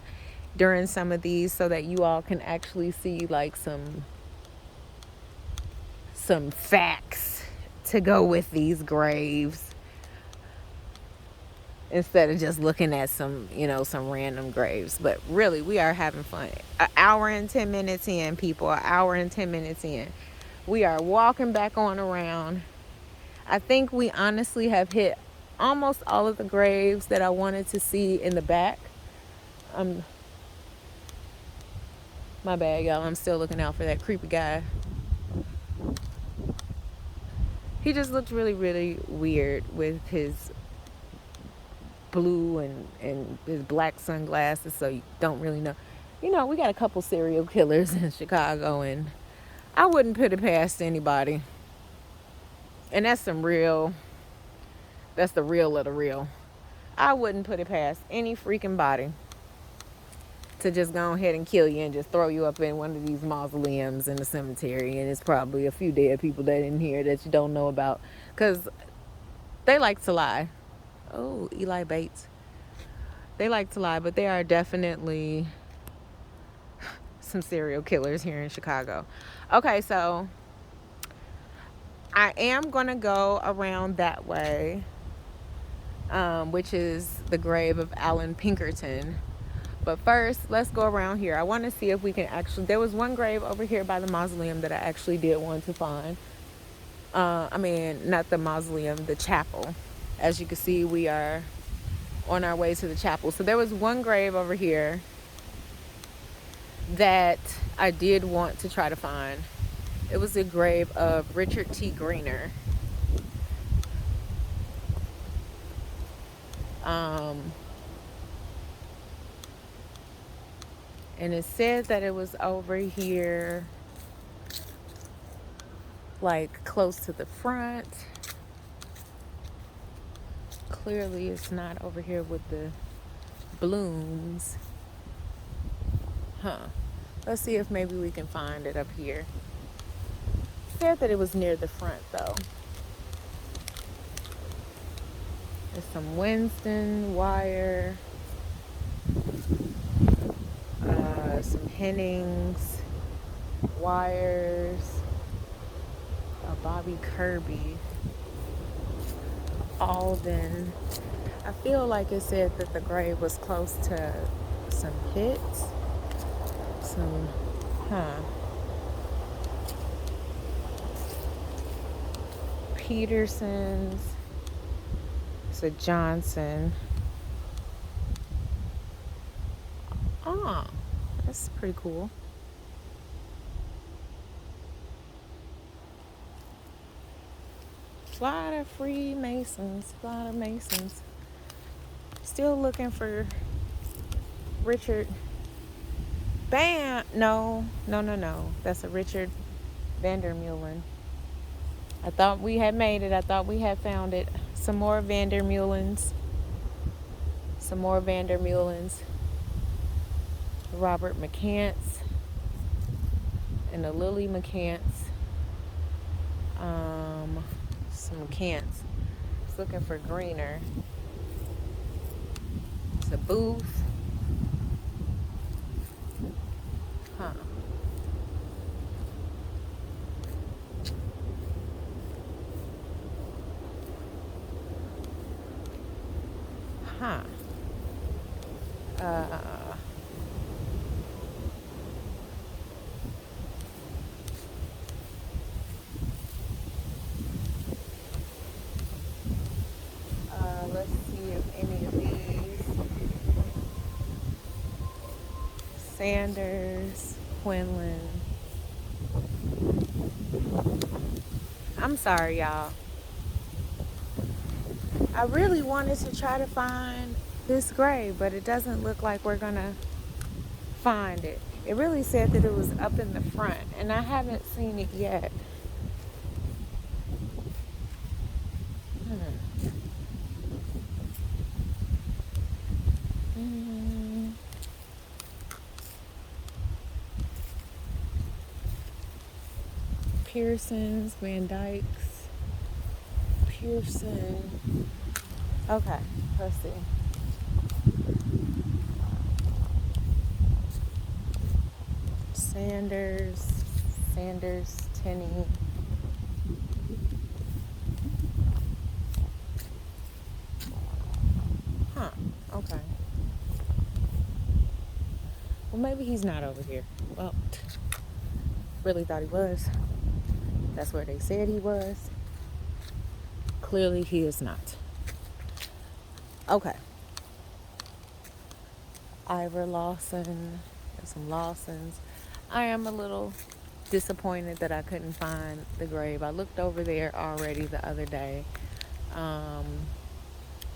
during some of these so that you all can actually see like some facts to go with these graves, instead of just looking at some random graves. But really, we are having fun. An hour and 10 minutes in, people. An hour and 10 minutes in. We are walking back on around. I think we honestly have hit almost all of the graves that I wanted to see in the back. My bad, y'all. I'm still looking out for that creepy guy. He just looked really, really weird with his blue and his black sunglasses, so you don't really know. We got a couple serial killers in Chicago, and I wouldn't put it past anybody. And that's the real of the real. I wouldn't put it past any freaking body to just go ahead and kill you and just throw you up in one of these mausoleums in the cemetery, and it's probably a few dead people that in here that you don't know about, because they like to lie. Oh, Eli Bates. They like to lie, but there are definitely some serial killers here in Chicago. Okay, so I am going to go around that way, which is the grave of Alan Pinkerton. But first, let's go around here. I want to see if we can actually... There was one grave over here by the mausoleum that I actually did want to find. Not the mausoleum, the chapel. As you can see, we are on our way to the chapel. So there was one grave over here that I did want to try to find. It was the grave of Richard T. Greener. And it said that it was over here, like close to the front. Clearly it's not over here with the blooms. Let's see if maybe we can find it up here. It said that it was near the front though. There's some Winston wire. Some Hennings wires, a Bobby Kirby, Alden. I feel like it said that the grave was close to some hits, Peterson's, it's a Johnson. That's pretty cool. A lot of Freemasons, a lot of Masons. Still looking for Richard. Bam! No. That's a Richard Vandermeulen. I thought we had made it. I thought we had found it. Some more Vandermeulens. Robert McCants and a Lily McCants. Some McCants. Just looking for Greener. It's a Booth. Let's see if any of these. Sanders, Quinlan. I'm sorry, y'all. I really wanted to try to find this grave, but it doesn't look like we're gonna find it. It really said that it was up in the front, and I haven't seen it yet. Mm, Pearsons, Van Dykes, Pearson. Okay, let's see. Sanders, Tenney. Huh, okay. Well, maybe he's not over here. Well, really thought he was. That's where they said he was. Clearly, he is not. Okay. Ivor Lawson. There's some Lawsons. I am a little disappointed that I couldn't find the grave. I looked over there already the other day. Um,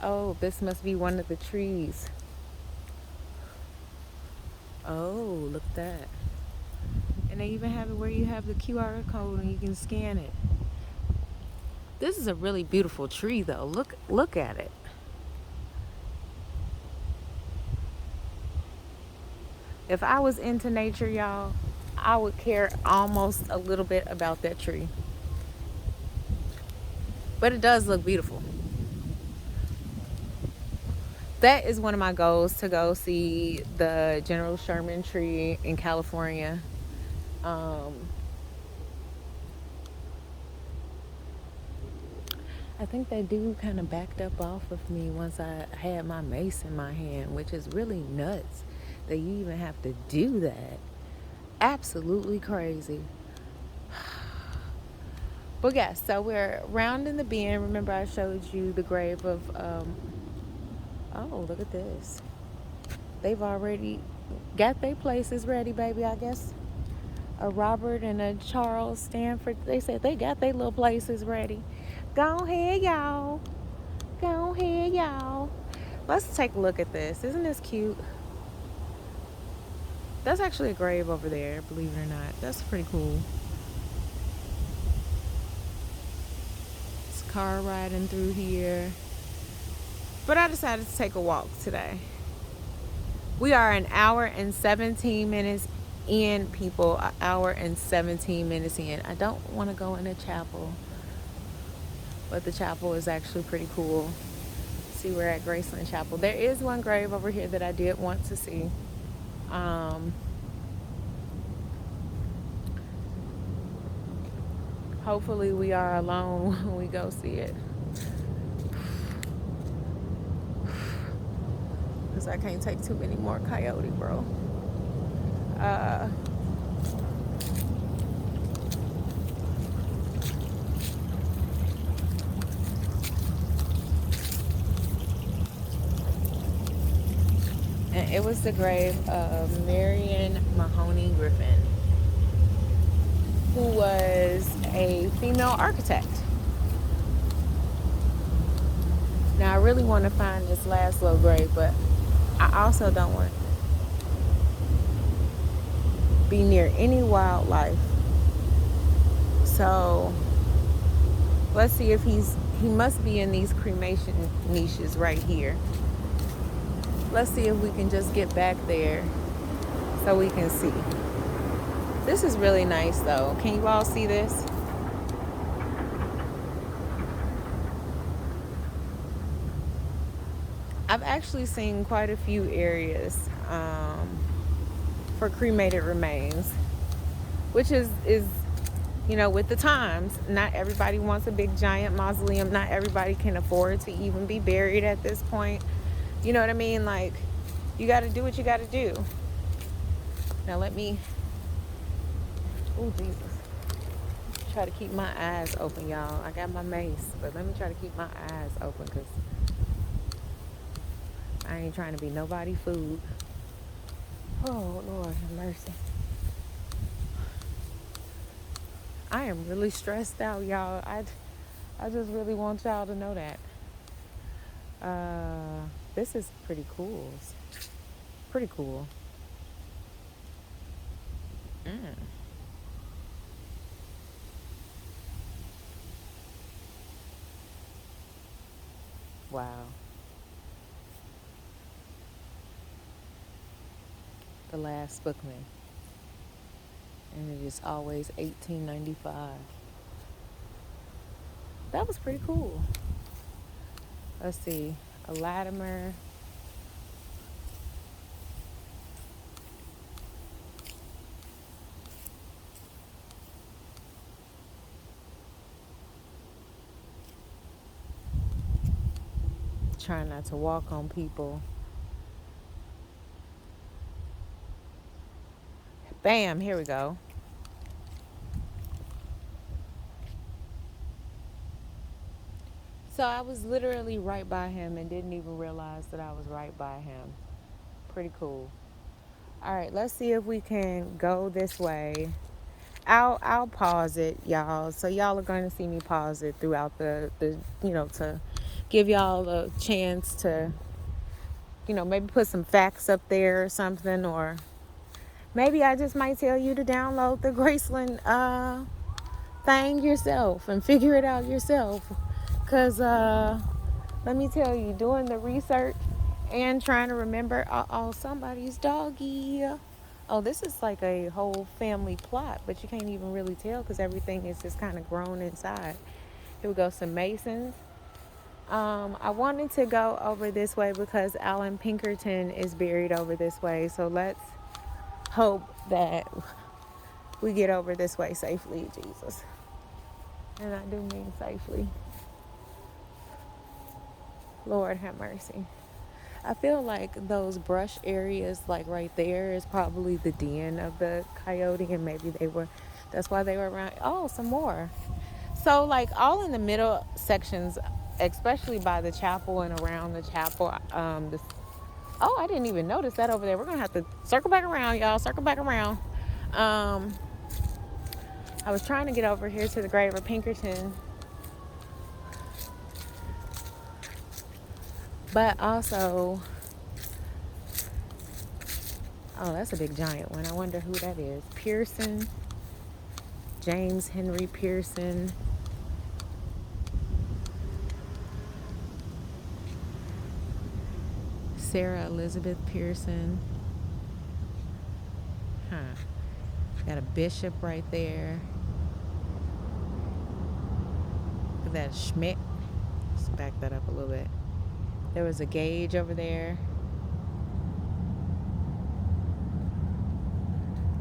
oh, this must be one of the trees. Oh, look at that. And they even have it where you have the QR code and you can scan it. This is a really beautiful tree though. Look at it. If I was into nature, y'all, I would care almost a little bit about that tree. But it does look beautiful. That is one of my goals, to go see the General Sherman tree in California. I think that dude kind of backed up off of me once I had my mace in my hand, which is really nuts that you even have to do that. Absolutely crazy. But yeah, so we're rounding the bend. Remember I showed you the grave of, oh, look at this. They've already got their places ready, baby, I guess. A Robert and a Charles Stanford, they said they got their little places ready. Go ahead, y'all. Go ahead, y'all. Let's take a look at this. Isn't this cute? That's actually a grave over there, believe it or not. That's pretty cool. It's a car riding through here. But I decided to take a walk today. We are an hour and 17 minutes in, people. An hour and 17 minutes in. I don't want to go in the chapel, but the chapel is actually pretty cool. See, we're at Graceland Chapel. There is one grave over here that I did want to see. Hopefully we are alone when we go see it, because I can't take too many more coyote, bro. And it was the grave of Marion Mahoney Griffin, who was a female architect. Now I really want to find this last little grave, but I also don't want to be near any wildlife. So let's see if he must be in these cremation niches right here. Let's see if we can just get back there so we can see. This is really nice though. Can you all see this? I've actually seen quite a few areas for cremated remains, which is with the times. Not everybody wants a big giant mausoleum. Not everybody can afford to even be buried at this point. You know what I mean? Like, you got to do what you got to do. Now let me, oh Jesus, try to keep my eyes open, y'all. I got my mace, but let me try to keep my eyes open, because I ain't trying to be nobody food. Oh Lord have mercy. I am really stressed out, y'all. I just really want y'all to know that. This is pretty cool. Pretty cool. Mm. Wow. The Last Bookman. And it is always 1895. That was pretty cool. Let's see. A Latimer. Trying not to walk on people. Bam, here we go. So I was literally right by him and didn't even realize that I was right by him. Pretty cool. All right, let's see if we can go this way. I'll pause it, y'all. So y'all are going to see me pause it throughout the to give y'all a chance to maybe put some facts up there or something, or maybe I just might tell you to download the Graceland thing yourself and figure it out yourself. Cause let me tell you, doing the research and trying to remember, somebody's doggy. Oh, this is like a whole family plot, but you can't even really tell because everything is just kind of grown inside. Here we go, some Masons. I wanted to go over this way because Alan Pinkerton is buried over this way. So let's hope that we get over this way safely, Jesus. And I do mean safely. Lord have mercy. I feel like those brush areas, like right there, is probably the den of the coyote, and maybe that's why they were around. Oh, some more. So, like, all in the middle sections, especially by the chapel and around the chapel, I didn't even notice that over there. We're gonna have to circle back around, y'all. Circle back around. Um, I was trying to get over here to the grave of Pinkerton, but also, oh, that's a big giant one. I wonder who that is. Pearson, James Henry Pearson. Sarah Elizabeth Pearson. Huh. Got a bishop right there. Look at that Schmidt. Let's back that up a little bit. There was a gauge over there.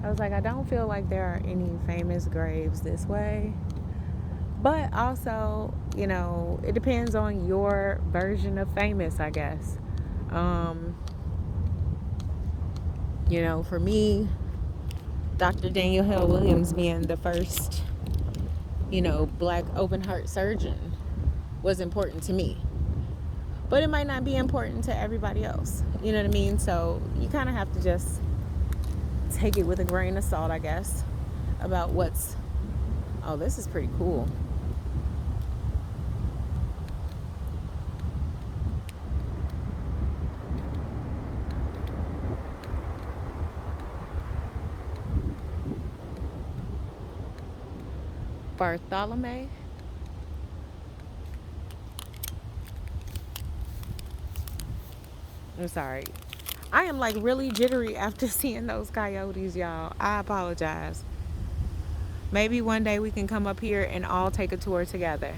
I was like, I don't feel like there are any famous graves this way. But also, it depends on your version of famous, I guess. For me, Dr. Daniel Hill Williams being the first, black open heart surgeon was important to me. But it might not be important to everybody else. You know what I mean? So you kind of have to just take it with a grain of salt, I guess, about oh, this is pretty cool. Bartholomew. I'm sorry. I am like really jittery after seeing those coyotes, y'all. I apologize. Maybe one day we can come up here and all take a tour together.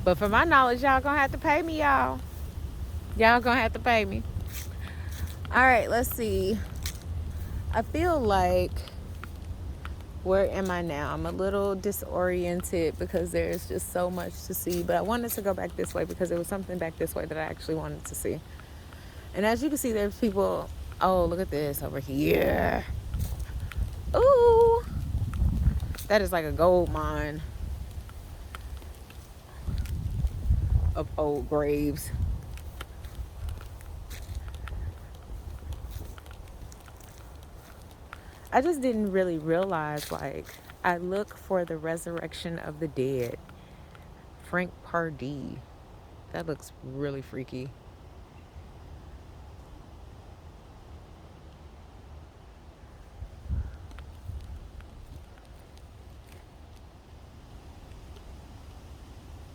But for my knowledge, y'all gonna have to pay me, y'all. Y'all gonna have to pay me. All right, let's see. I feel like, where am I now? I'm a little disoriented because there's just so much to see. But I wanted to go back this way because there was something back this way that I actually wanted to see. And as you can see, there's people. Oh, look at this over here. Ooh. That is like a gold mine of old graves. I just didn't really realize, like, I look for the resurrection of the dead. Frank Pardee. That looks really freaky.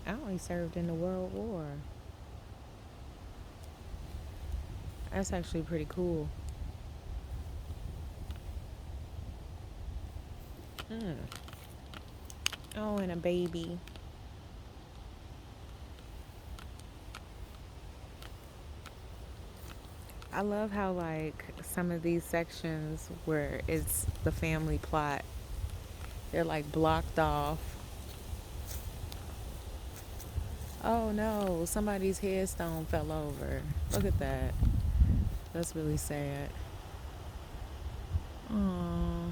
I only served in the World War. That's actually pretty cool. Hmm. Oh, and a baby. I love how like some of these sections where it's the family plot, they're like blocked off. Oh no, somebody's headstone fell over. Look at that. That's really sad. Aww.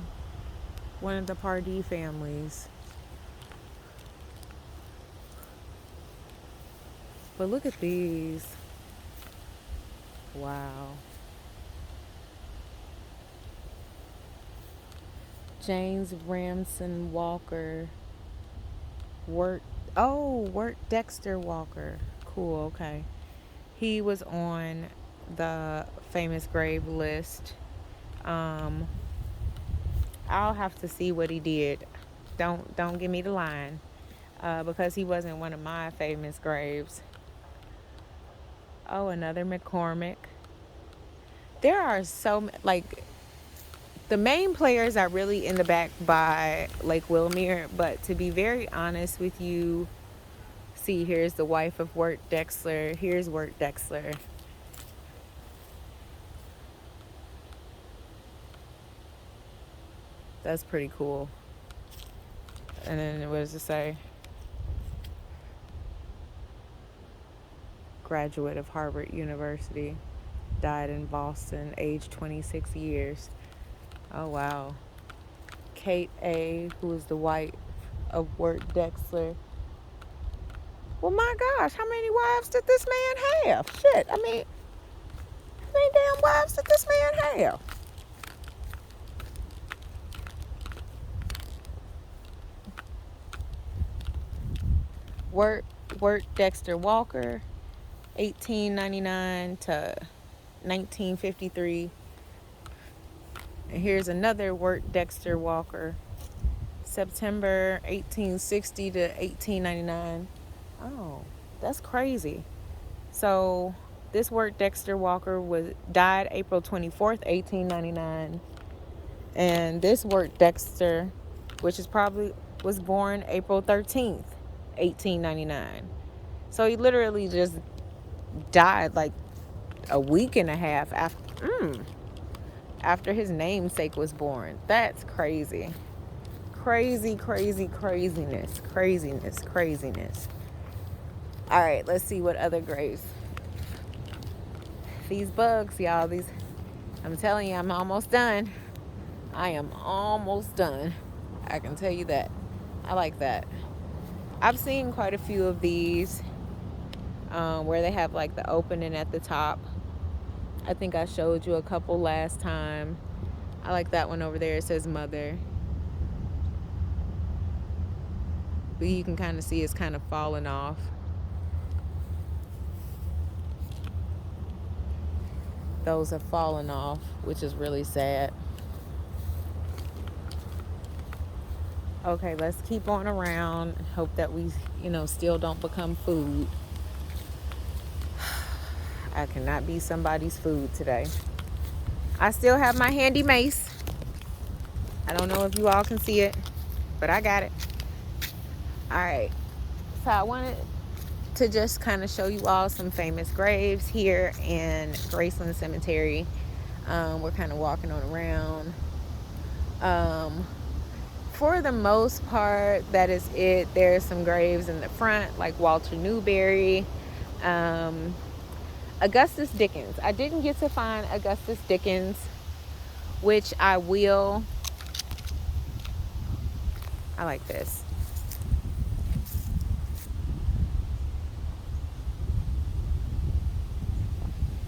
One of the Pardee families. But look at these. Wow. James Ramson Walker. Wirt. Oh, Wirt Dexter Walker. Cool, okay. He was on the famous grave list. Um, I'll have to see what he did. Don't give me the line, because he wasn't one of my famous graves. Oh, another McCormick. There are like the main players are really in the back by Lake Wilmere, but to be very honest with you, see, here's the wife of Wirt Dexter. Here's Wirt Dexter. That's pretty cool. And then what does it say? Graduate of Harvard University. Died in Boston, age 26 years. Oh, wow. Kate A., who is the wife of Wirt Dexter. Well, my gosh, how many wives did this man have? Shit, I mean, how many damn wives did this man have? Wirt Dexter Walker, 1899 to 1953. And here's another Wirt Dexter Walker, September 1860 to 1899. Oh, that's crazy. So this Wirt Dexter Walker died April 24th, 1899. And this Wirt Dexter, which is probably was born April 13th, 1899. So he literally just died like a week and a half after his namesake was born. That's crazy. Crazy, crazy, craziness. Craziness, craziness. All right, let's see what other graves. These bugs, y'all, I'm telling you, I'm almost done. I am almost done. I can tell you that. I like that. I've seen quite a few of these where they have like the opening at the top. I think I showed you a couple last time. I like that one over there. It says mother. But you can kind of see it's kind of falling off. Those have fallen off, which is really sad. Okay, let's keep on around. Hope that we, still don't become food. I cannot be somebody's food today. I still have my handy mace. I don't know if you all can see it, but I got it. All right. So I wanted to just kind of show you all some famous graves here in Graceland Cemetery. We're kind of walking on around. For the most part, that is it. There's some graves in the front, like Walter Newberry, Augustus Dickens. I didn't get to find Augustus Dickens, which I will. I like this.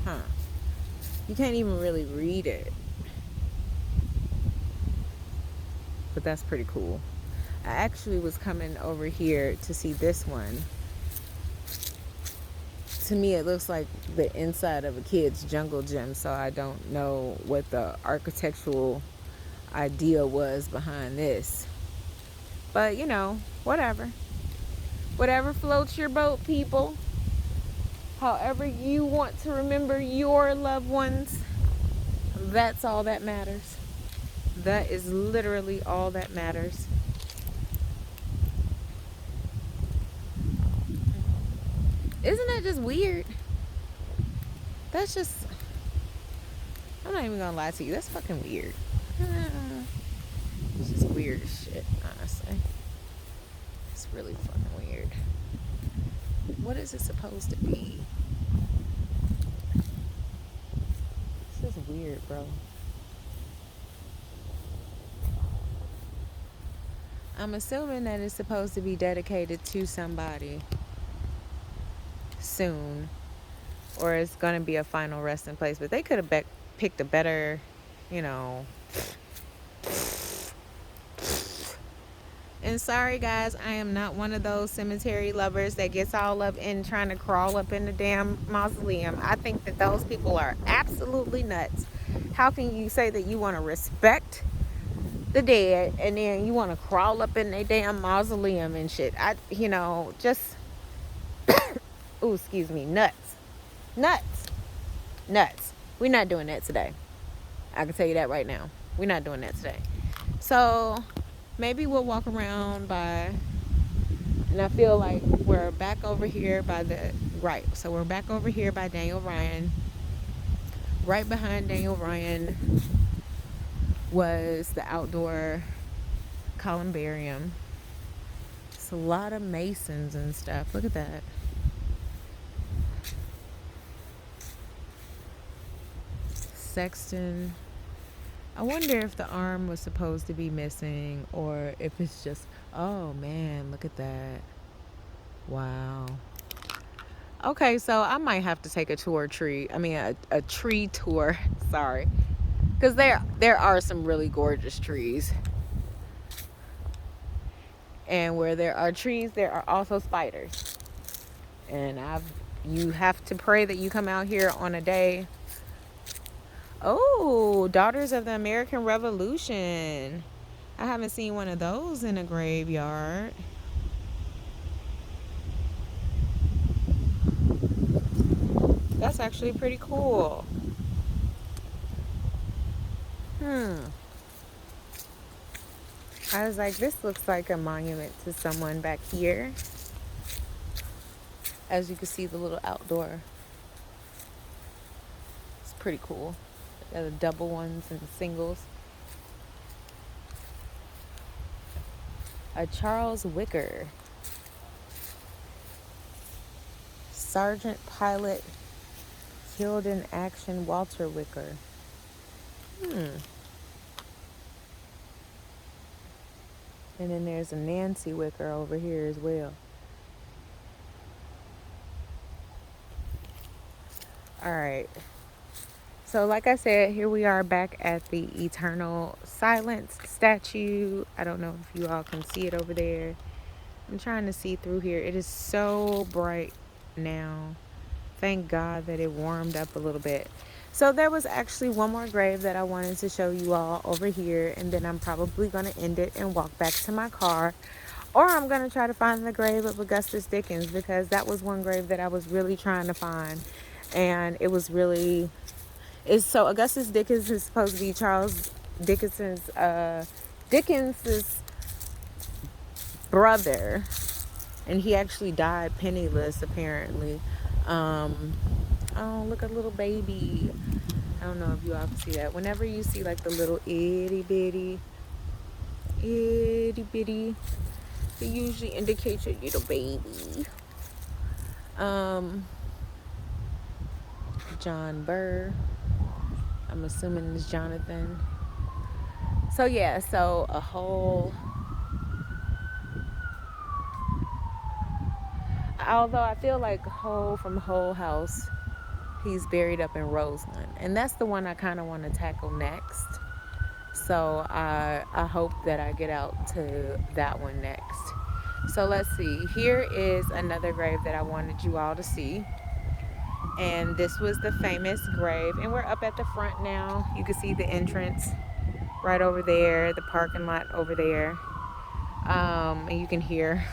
Huh. You can't even really read it. But that's pretty cool. I actually was coming over here to see this one. to me it looks like the inside of a kid's jungle gym, so I don't know what the architectural idea was behind this. But you know, whatever floats your boat, people. However you want to remember your loved ones, that's all that matters. That is literally all that matters. Isn't that just weird? That's just, I'm not even gonna lie to you, that's fucking weird. It's just weird as shit, honestly. It's really fucking weird. What is it supposed to be? This is weird, bro. I'm assuming that it's supposed to be dedicated to somebody soon, or it's going to be a final resting place. But they could have picked a better, you know. And sorry, guys, I am not one of those cemetery lovers that gets all up in trying to crawl up in the damn mausoleum. I think that those people are absolutely nuts. How can you say that you want to respect the dead and then you want to crawl up in their damn mausoleum and shit? Just ooh, excuse me, nuts. We're not doing that today. I can tell you that right now. We're not doing that today. So maybe we'll walk around by, and I feel like we're back over here by so we're back over here by Daniel Ryan. Right behind Daniel Ryan was the outdoor columbarium. It's a lot of masons and stuff. Look at that. Sexton. I wonder if the arm was supposed to be missing or if it's just, oh man, look at that. Wow. Okay, so I might have to take a tree tour. Sorry. Because there are some really gorgeous trees. And where there are trees, there are also spiders. And you have to pray that you come out here on a day. Oh, Daughters of the American Revolution. I haven't seen one of those in a graveyard. That's actually pretty cool. I was like, this looks like a monument to someone back here. As you can see, the little outdoor. It's pretty cool. The double ones and the singles. A Charles Wicker. Sergeant Pilot killed in action, Walter Wicker. And then there's a Nancy Wicker over here as well. All right. So like I said, here we are back at the Eternal Silence statue. I don't know if you all can see it over there. I'm trying to see through here. It is so bright now. Thank God that it warmed up a little bit. So there was actually one more grave that I wanted to show you all over here, and then I'm probably going to end it and walk back to my car. Or I'm going to try to find the grave of Augustus Dickens, because that was one grave that I was really trying to find. And it was really... So Augustus Dickens is supposed to be Charles Dickens's brother. And he actually died penniless, apparently. Oh, look, a little baby. I don't know if you all can see that. Whenever you see like the little itty bitty, it usually indicates your little baby. John Burr. I'm assuming it's Jonathan. So yeah, so a whole... Although I feel like from Whole House, he's buried up in Roseland. And that's the one I kind of want to tackle next. So I hope that I get out to that one next. So let's see. Here is another grave that I wanted you all to see. And this was the famous grave. And we're up at the front now. You can see the entrance right over there, the parking lot over there. And you can hear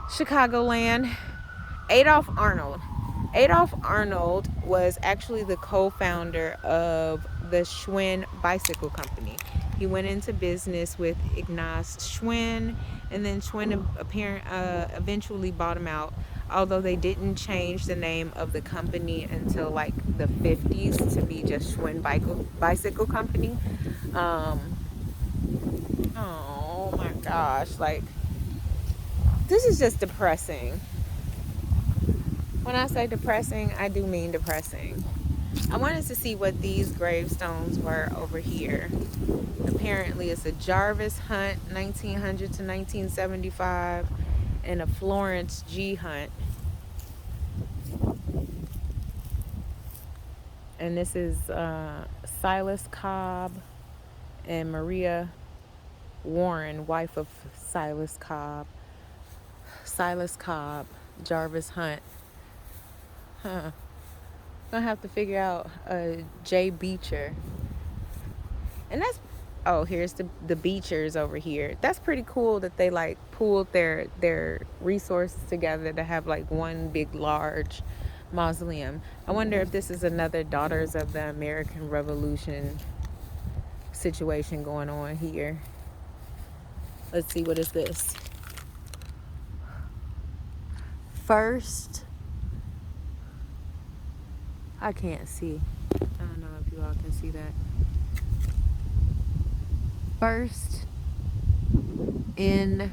Chicagoland. Adolf Arnold. Adolf Arnold was actually the co-founder of the Schwinn Bicycle Company. He went into business with Ignaz Schwinn, and then Schwinn eventually bought him out, although they didn't change the name of the company until like the 50s to be just Schwinn Bicycle Company. Oh my gosh, like, this is just depressing. When I say depressing, I do mean depressing. I wanted to see what these gravestones were over here. Apparently it's a Jarvis Hunt, 1900 to 1975, and a Florence G. Hunt. And this is Silas Cobb and Maria Warren, wife of Silas Cobb. Silas Cobb, Jarvis Hunt. Huh. Gonna have to figure out J. Beecher. And that's, oh, here's the Beechers over here. That's pretty cool that they like pooled their resources together to have like one big large mausoleum. I wonder if this is another Daughters of the American Revolution situation going on here. Let's see, what is this? First, I can't see. I don't know if you all can see that. First in,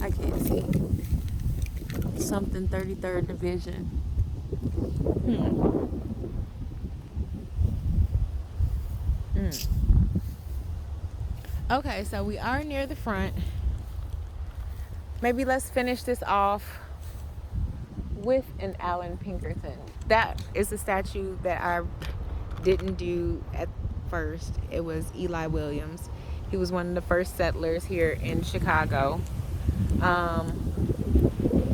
I can't see, something 33rd Division. Okay, so we are near the front. Maybe let's finish this off with an Alan Pinkerton. That is a statue that I didn't do at first. It was Eli Williams. He was one of the first settlers here in Chicago.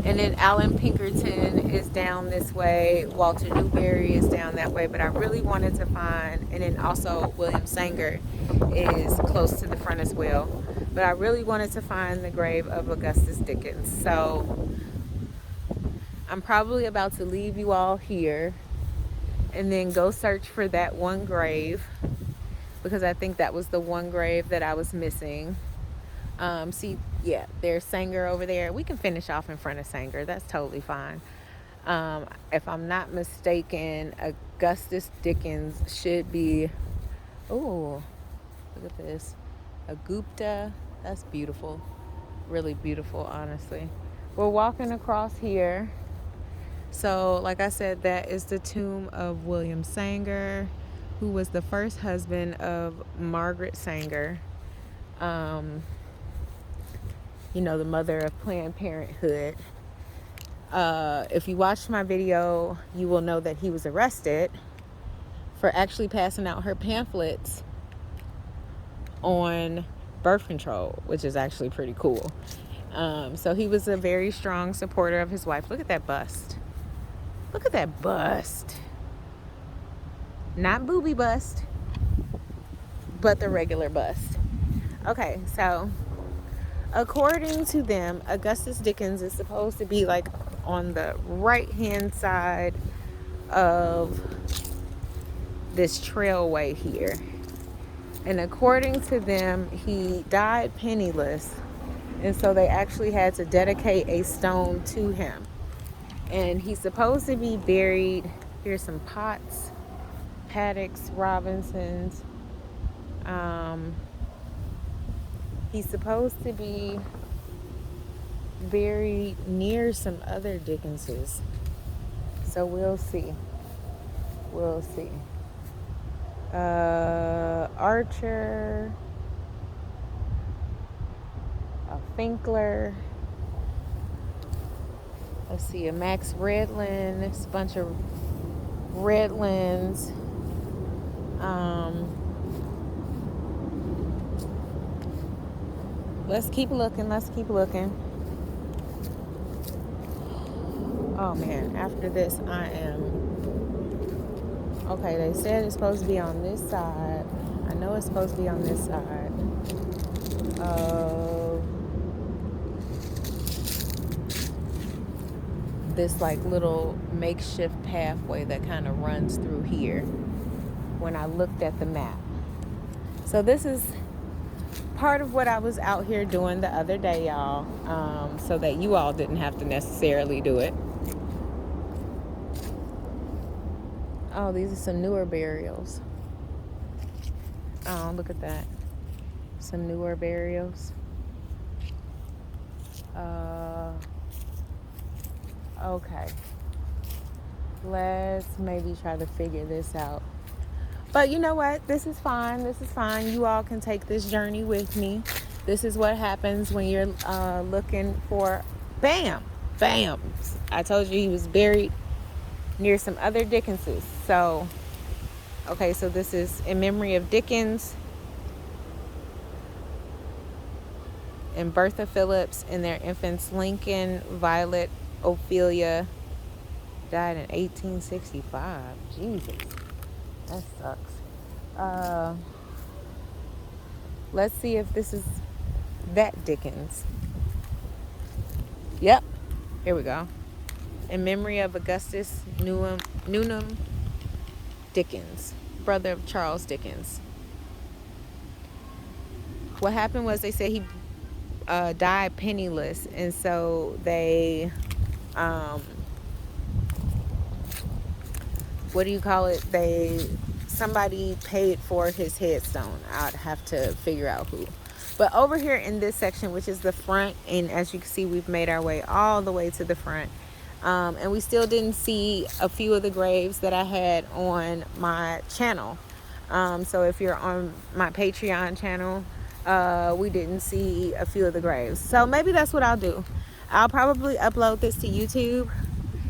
And then Alan Pinkerton is down this way. Walter Newberry is down that way. But I really wanted to find, and then also William Sanger is close to the front as well. But I really wanted to find the grave of Augustus Dickens. So I'm probably about to leave you all here and then go search for that one grave, because I think that was the one grave that I was missing. See, yeah, there's Sanger over there. We can finish off in front of Sanger. That's totally fine. If I'm not mistaken, Augustus Dickens should be, oh, look at this, a Gupta. That's beautiful, really beautiful, honestly. We're walking across here. So like I said, that is the tomb of William Sanger, who was the first husband of Margaret Sanger, you know, the mother of Planned Parenthood. If you watched my video, you will know that he was arrested for actually passing out her pamphlets on birth control, which is actually pretty cool. So he was a very strong supporter of his wife. Look at that bust. Look at that bust. Not booby bust, but the regular bust. Okay, so according to them, Augustus Dickens is supposed to be like on the right hand side of this trailway here. And according to them, he died penniless, and so they actually had to dedicate a stone to him. And he's supposed to be buried, here's some pots, Paddocks, Robinsons. He's supposed to be buried near some other Dickenses. So we'll see. We'll see. Archer, a Finkler. Let's see, a Max Redland. It's a bunch of Redlands. Let's keep looking. Let's keep looking. Oh man, after this I am... Okay, they said it's supposed to be on this side. I know it's supposed to be on this side of this like little makeshift pathway that kind of runs through here when I looked at the map. So this is part of what I was out here doing the other day, y'all, so that you all didn't have to necessarily do it. Oh, these are some newer burials. Oh, look at that. Some newer burials. Okay. Let's maybe try to figure this out. But you know what? This is fine. This is fine. You all can take this journey with me. This is what happens when you're looking for... Bam! Bam! I told you he was buried near some other Dickenses. So, okay, so this is in memory of Dickens and Bertha Phillips and their infants Lincoln, Violet, Ophelia. Died in 1865. Jesus. That sucks. Let's see if this is that Dickens. Yep. Here we go. In memory of Augustus Newnham Dickens, brother of Charles Dickens. What happened was they said he died penniless, and so they... what do you call it? Somebody paid for his headstone. I'd have to figure out who. But over here in this section, which is the front, and as you can see, we've made our way all the way to the front. And we still didn't see a few of the graves that I had on my channel. So if you're on my Patreon channel, we didn't see a few of the graves. So maybe that's what I'll do. I'll probably upload this to YouTube.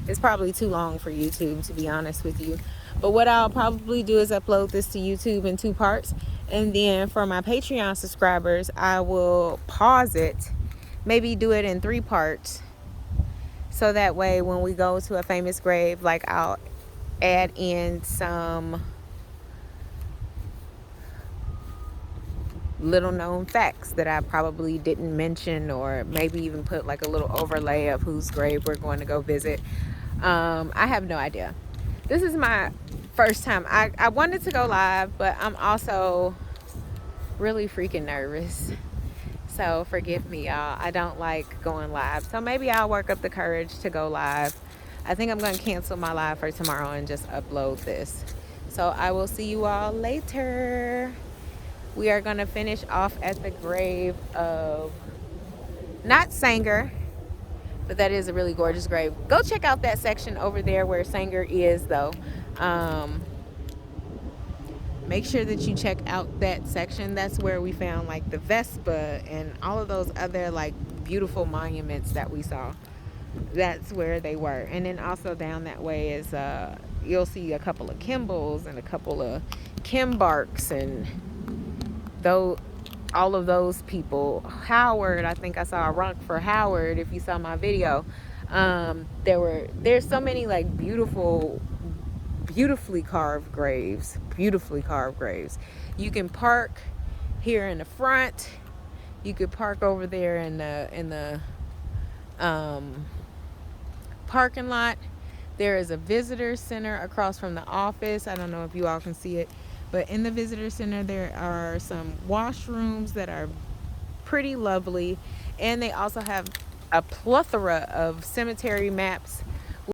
It's probably too long for YouTube, to be honest with you. But what I'll probably do is upload this to YouTube in 2 parts. And then for my Patreon subscribers, I will pause it. Maybe do it in 3 parts. So that way when we go to a famous grave, like I'll add in some little known facts that I probably didn't mention, or maybe even put like a little overlay of whose grave we're going to go visit. I have no idea. This is my first time. I wanted to go live, but I'm also really freaking nervous. So forgive me, y'all. I don't like going live. So maybe I'll work up the courage to go live. I think I'm going to cancel my live for tomorrow and just upload this. So I will see you all later. We are going to finish off at the grave of, not Sanger, but that is a really gorgeous grave. Go check out that section over there where Sanger is, though. Make sure that you check out that section. That's where we found like the Vespa and all of those other like beautiful monuments that we saw. That's where they were. And then also down that way is you'll see a couple of Kimballs and a couple of Kimbarks and all of those people. Howard, I think I saw a runk for Howard if you saw my video. There's so many like beautifully carved graves. You can park here in the front. You could park over there in the parking lot. There is a visitor center across from the office. I don't know if you all can see it, but in the visitor center there are some washrooms that are pretty lovely, and they also have a plethora of cemetery maps